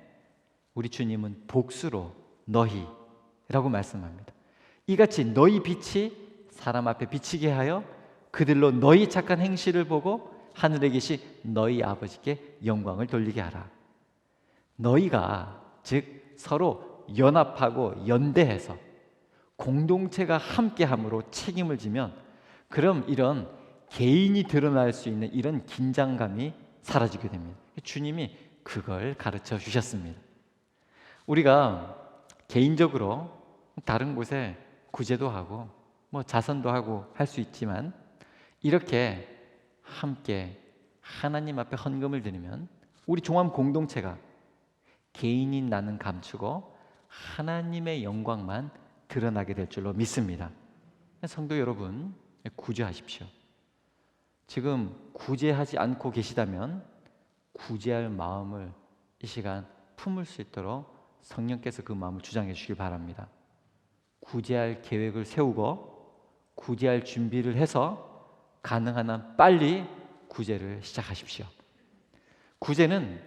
우리 주님은 복수로 너희라고 말씀합니다. 이같이 너희 빛이 사람 앞에 비치게 하여 그들로 너희 착한 행실을 보고 하늘에 계신 너희 아버지께 영광을 돌리게 하라. 너희가 즉 서로 연합하고 연대해서 공동체가 함께함으로 책임을 지면 그럼 이런 개인이 드러날 수 있는 이런 긴장감이 사라지게 됩니다. 주님이 그걸 가르쳐 주셨습니다. 우리가 개인적으로 다른 곳에 구제도 하고 뭐 자선도 하고 할 수 있지만 이렇게 함께 하나님 앞에 헌금을 드리면 우리 종합 공동체가 개인인 나는 감추고 하나님의 영광만 드러나게 될 줄로 믿습니다. 성도 여러분, 구제하십시오. 지금 구제하지 않고 계시다면 구제할 마음을 이 시간 품을 수 있도록 성령께서 그 마음을 주장해 주시길 바랍니다. 구제할 계획을 세우고 구제할 준비를 해서 가능한 한 빨리 구제를 시작하십시오. 구제는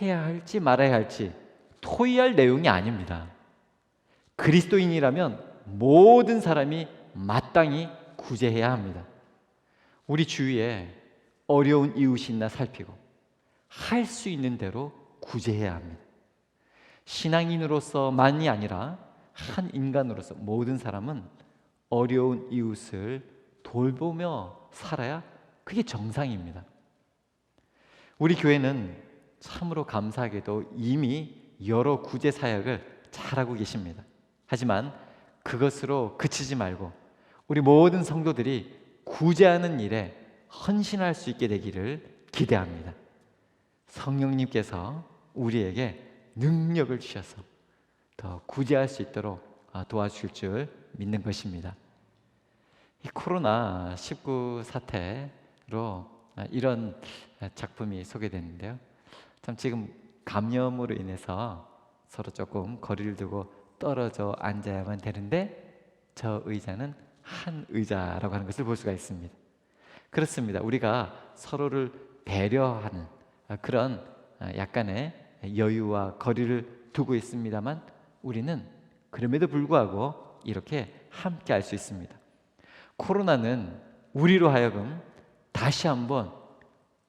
해야 할지 말아야 할지 토의할 내용이 아닙니다. 그리스도인이라면 모든 사람이 마땅히 구제해야 합니다. 우리 주위에 어려운 이웃이 있나 살피고 할 수 있는 대로 구제해야 합니다. 신앙인으로서만이 아니라 한 인간으로서 모든 사람은 어려운 이웃을 돌보며 살아야 그게 정상입니다. 우리 교회는 참으로 감사하게도 이미 여러 구제 사역을 잘하고 계십니다. 하지만 그것으로 그치지 말고 우리 모든 성도들이 구제하는 일에 헌신할 수 있게 되기를 기대합니다. 성령님께서 우리에게 능력을 주셔서 더 구제할 수 있도록 도와주실 줄 믿는 것입니다. 이 코로나19 사태로 이런 작품이 소개됐는데요. 참 지금 감염으로 인해서 서로 조금 거리를 두고 떨어져 앉아야만 되는데 저 의자는 한 의자라고 하는 것을 볼 수가 있습니다. 그렇습니다. 우리가 서로를 배려하는 그런 약간의 여유와 거리를 두고 있습니다만 우리는 그럼에도 불구하고 이렇게 함께 할 수 있습니다. 코로나는 우리로 하여금 다시 한번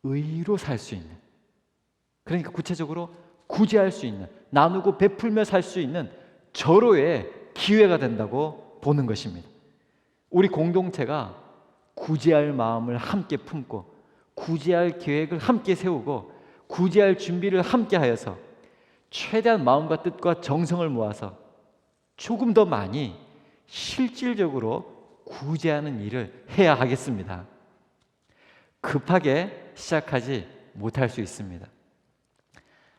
의로 살 수 있는, 그러니까 구체적으로 구제할 수 있는, 나누고 베풀며 살 수 있는 절호의 기회가 된다고 보는 것입니다. 우리 공동체가 구제할 마음을 함께 품고 구제할 계획을 함께 세우고 구제할 준비를 함께 하여서 최대한 마음과 뜻과 정성을 모아서 조금 더 많이 실질적으로 구제하는 일을 해야 하겠습니다. 급하게 시작하지 못할 수 있습니다.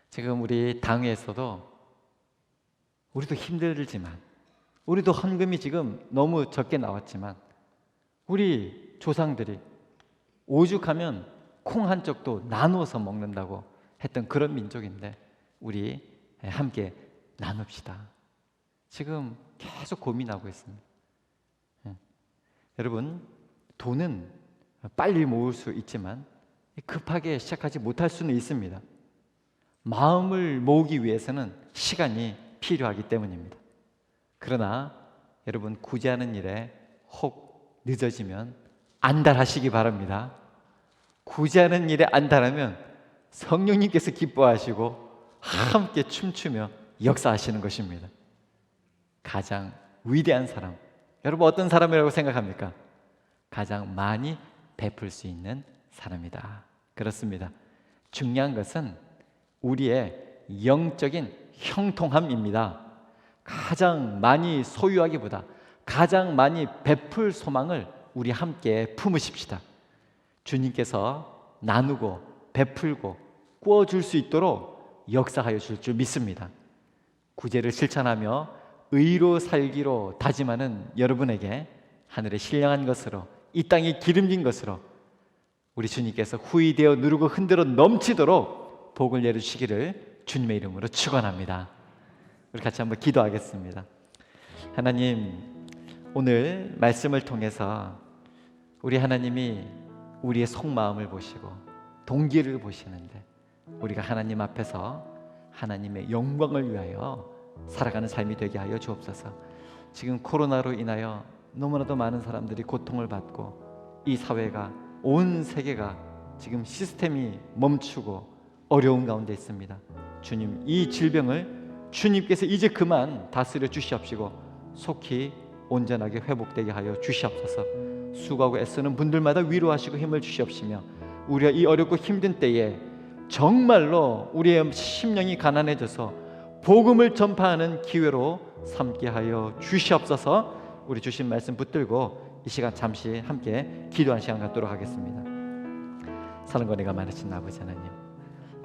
지금 우리 당회에서도 우리도 힘들지만 우리도 헌금이 지금 너무 적게 나왔지만 우리 조상들이 오죽하면 콩 한 쪽도 나누어서 먹는다고 했던 그런 민족인데 우리 함께 나눕시다. 지금 계속 고민하고 있습니다. 여러분, 돈은 빨리 모을 수 있지만 급하게 시작하지 못할 수는 있습니다. 마음을 모으기 위해서는 시간이 필요하기 때문입니다. 그러나 여러분, 구제하는 일에 혹 늦어지면 안달하시기 바랍니다. 구제하는 일에 안달하면 성령님께서 기뻐하시고 함께 춤추며 역사하시는 것입니다. 가장 위대한 사람, 여러분 어떤 사람이라고 생각합니까? 가장 많이 베풀 수 있는 사람이다. 그렇습니다. 중요한 것은 우리의 영적인 형통함입니다. 가장 많이 소유하기보다 가장 많이 베풀 소망을 우리 함께 품으십시다. 주님께서 나누고 베풀고 꾸어줄 수 있도록 역사하여 줄 줄 믿습니다. 구제를 실천하며 의로 살기로 다짐하는 여러분에게 하늘의 신령한 것으로 이 땅이 기름진 것으로 우리 주님께서 후이되어 누르고 흔들어 넘치도록 복을 내려주시기를 주님의 이름으로 축원합니다. 우리 같이 한번 기도하겠습니다. 하나님, 오늘 말씀을 통해서 우리 하나님이 우리의 속마음을 보시고 동기를 보시는데 우리가 하나님 앞에서 하나님의 영광을 위하여 살아가는 삶이 되게 하여 주옵소서. 지금 코로나로 인하여 너무나도 많은 사람들이 고통을 받고 이 사회가, 온 세계가 지금 시스템이 멈추고 어려운 가운데 있습니다. 주님, 이 질병을 주님께서 이제 그만 다스려 주시옵시고 속히 온전하게 회복되게 하여 주시옵소서. 수고하고 애쓰는 분들마다 위로하시고 힘을 주시옵시며 우리가 이 어렵고 힘든 때에 정말로 우리의 심령이 가난해져서 복음을 전파하는 기회로 삼게 하여 주시옵소서. 우리 주신 말씀 붙들고 이 시간 잠시 함께 기도한 시간 갖도록 하겠습니다. 사랑과 은혜가 많으신 아버지 하나님,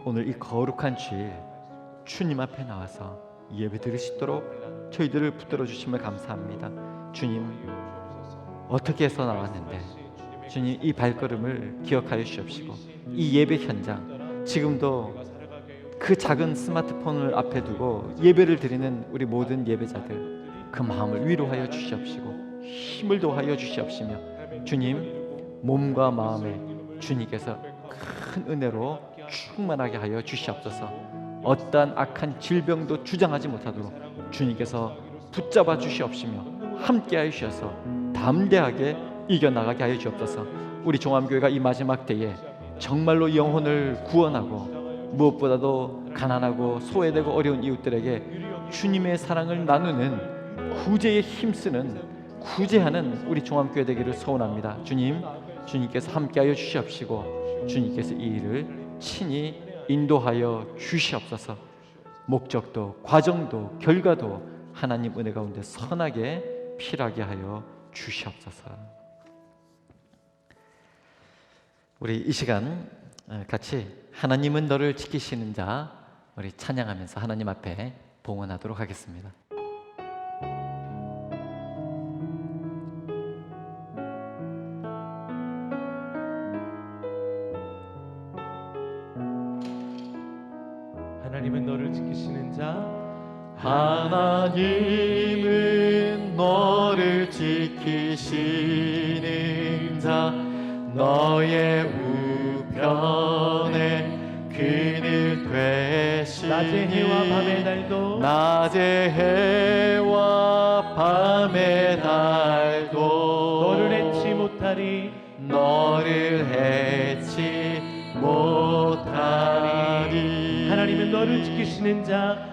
오늘 이 거룩한 주일 주님 앞에 나와서 예배 드릴 수 있도록 저희들을 붙들어 주심을 감사합니다. 주님, 어떻게 해서 나왔는데 주님 이 발걸음을 기억하여 주시옵시고 이 예배 현장, 지금도 그 작은 스마트폰을 앞에 두고 예배를 드리는 우리 모든 예배자들, 그 마음을 위로하여 주시옵시고 힘을 더하여 주시옵시며 주님 몸과 마음에 주님께서 큰 은혜로 충만하게 하여 주시옵소서. 어떠한 악한 질병도 주장하지 못하도록 주님께서 붙잡아 주시옵시며 함께하여 주셔서 담대하게 이겨나가게 하여 주옵소서. 우리 종암교회가 이 마지막 때에 정말로 영혼을 구원하고 무엇보다도 가난하고 소외되고 어려운 이웃들에게 주님의 사랑을 나누는 구제에 힘쓰는 구제하는 우리 종암교회 되기를 소원합니다. 주님, 주님께서 함께하여 주시옵시고 주님께서 이 일을 친히 인도하여 주시옵소서. 목적도 과정도 결과도 하나님 은혜 가운데 선하게 필하게 하여 주시옵소서. 우리 이 시간 같이 하나님은 너를 지키시는 자 우리 찬양하면서 하나님 앞에 봉헌하도록 하겠습니다. 하나님은 너를 지키시는 자, 하나님은 너를 지키시는 자 너의 우편에 그늘 되시니 낮의 해와 밤의 달도 낮의 해와 밤의 달도 너를 해치 못하리. 너를 해치 못하리. 하나님은 너를 지키시는 자,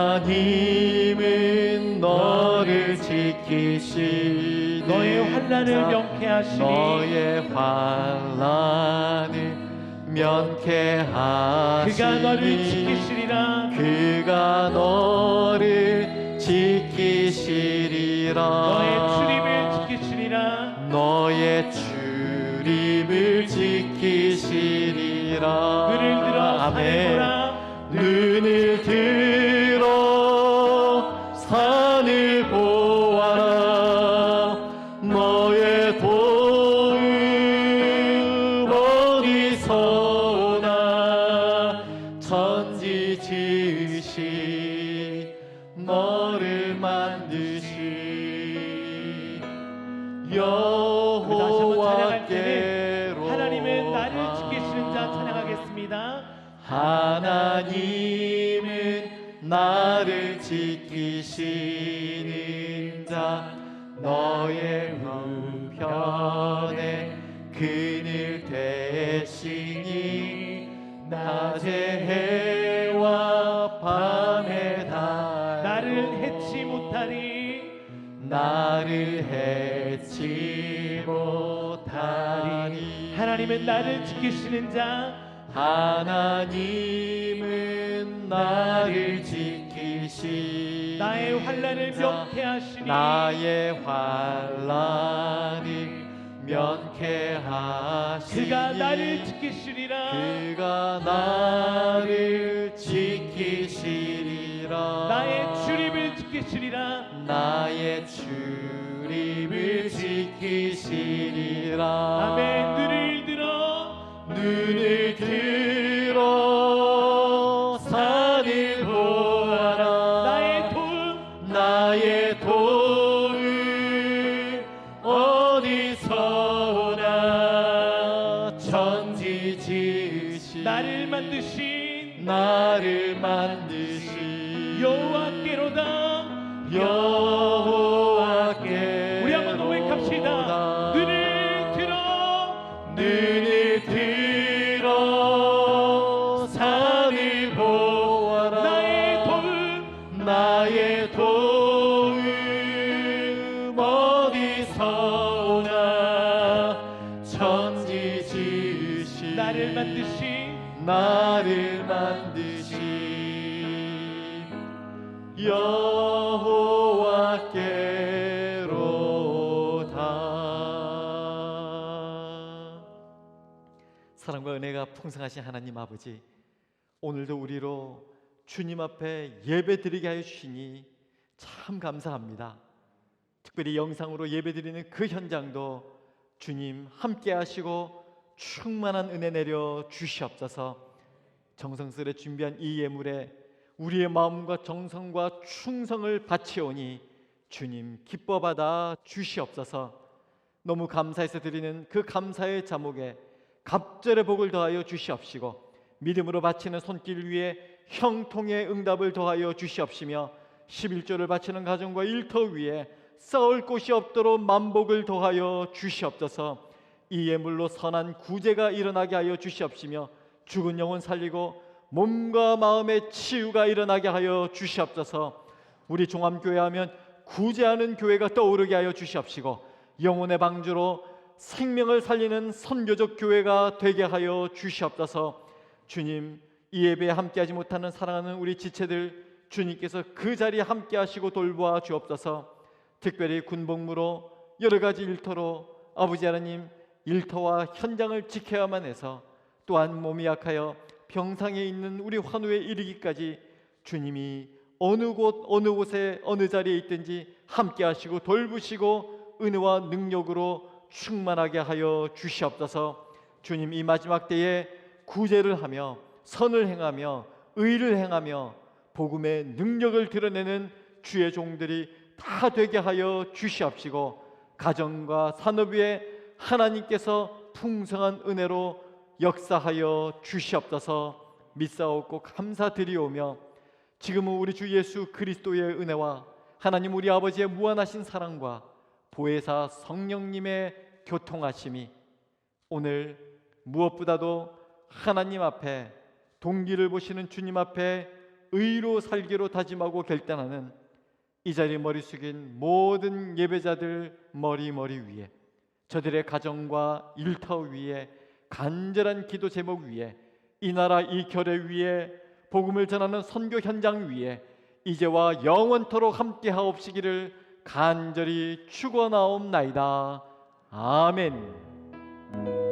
하나님은 너를 지키시는 너의 환난을 명쾌하시니 너의 환난을 명쾌하시니 그가 너를 지키시리라 그가 너를 지키시리라 너의 출입을 지키시리라 너의 출입을 지키시리라 눈을 들어 산을 아멘. 보라 눈을 들어 산을 보아라 너의 도움 어디서 오나 천지 지으신 너를 만드신 여호와께로 하나님은 나를 지키시는 자 찬양하겠습니다. 하나님은 나를 지키시는 자 너의 우편에 그늘 되시니 낮에 해와 밤에 달 나를 해치 못하리 나를 해치 못하리 하나님은 나를 지키시는 자 하나님은 나를 지키시니 나의 환난을 명쾌하시니 나의 환난을 명쾌하시니 그가 나를 지키시리라 그가 나를 지키시리라 나의 출입을 지키시리라 나의 출입을 지키시리라 아멘. 눈을 들어 산을 보아라 나의 도움 어디서 오나 천지 지으신 나를 만드신 여호와께로다 여호와께 우리 한번 고백합시다. 눈을 들어 산을 보아라 나의 도움 어디서 오나 천지 지으신 나를 만드신 여호와께로다. 사랑과 은혜가 풍성하신 하나님 아버지, 오늘도 우리로 주님 앞에 예배드리게 하여 주시니 참 감사합니다. 특별히 영상으로 예배드리는 그 현장도 주님 함께 하시고 충만한 은혜 내려 주시옵소서. 정성스레 준비한 이 예물에 우리의 마음과 정성과 충성을 바치오니 주님 기뻐 받아 주시옵소서. 너무 감사해서 드리는 그 감사의 자목에 갑절의 복을 더하여 주시옵시고 믿음으로 바치는 손길 위에 형통의 응답을 더하여 주시옵시며 11조를 바치는 가정과 일터 위에 쌓을 곳이 없도록 만복을 더하여 주시옵소서. 이 예물로 선한 구제가 일어나게 하여 주시옵시며 죽은 영혼 살리고 몸과 마음의 치유가 일어나게 하여 주시옵소서. 우리 종암교회 하면 구제하는 교회가 떠오르게 하여 주시옵시고 영혼의 방주로 생명을 살리는 선교적 교회가 되게 하여 주시옵소서. 주님, 이 예배에 함께하지 못하는 사랑하는 우리 지체들 주님께서 그 자리에 함께하시고 돌보아 주옵소서. 특별히 군복무로 여러 가지 일터로 아버지 하나님 일터와 현장을 지켜야만 해서 또한 몸이 약하여 병상에 있는 우리 환우에 이르기까지 주님이 어느 곳 어느 곳에 어느 자리에 있든지 함께하시고 돌보시고 은혜와 능력으로 충만하게 하여 주시옵소서. 주님, 이 마지막 때에 구제를 하며 선을 행하며 의를 행하며 복음의 능력을 드러내는 주의 종들이 다 되게 하여 주시옵시고 가정과 산업 위에 하나님께서 풍성한 은혜로 역사하여 주시옵소서. 믿사옵고 감사드리오며 지금은 우리 주 예수 그리스도의 은혜와 하나님 우리 아버지의 무한하신 사랑과 보혜사 성령님의 교통하심이 오늘 무엇보다도 하나님 앞에 동기를 보시는 주님 앞에 의로 살기로 다짐하고 결단하는 이 자리에 머리 숙인 모든 예배자들 머리 위에, 저들의 가정과 일터 위에, 간절한 기도 제목 위에, 이 나라 이 교회 위에, 복음을 전하는 선교 현장 위에 이제와 영원토록 함께 하옵시기를 간절히 축원하옵나이다. 아멘.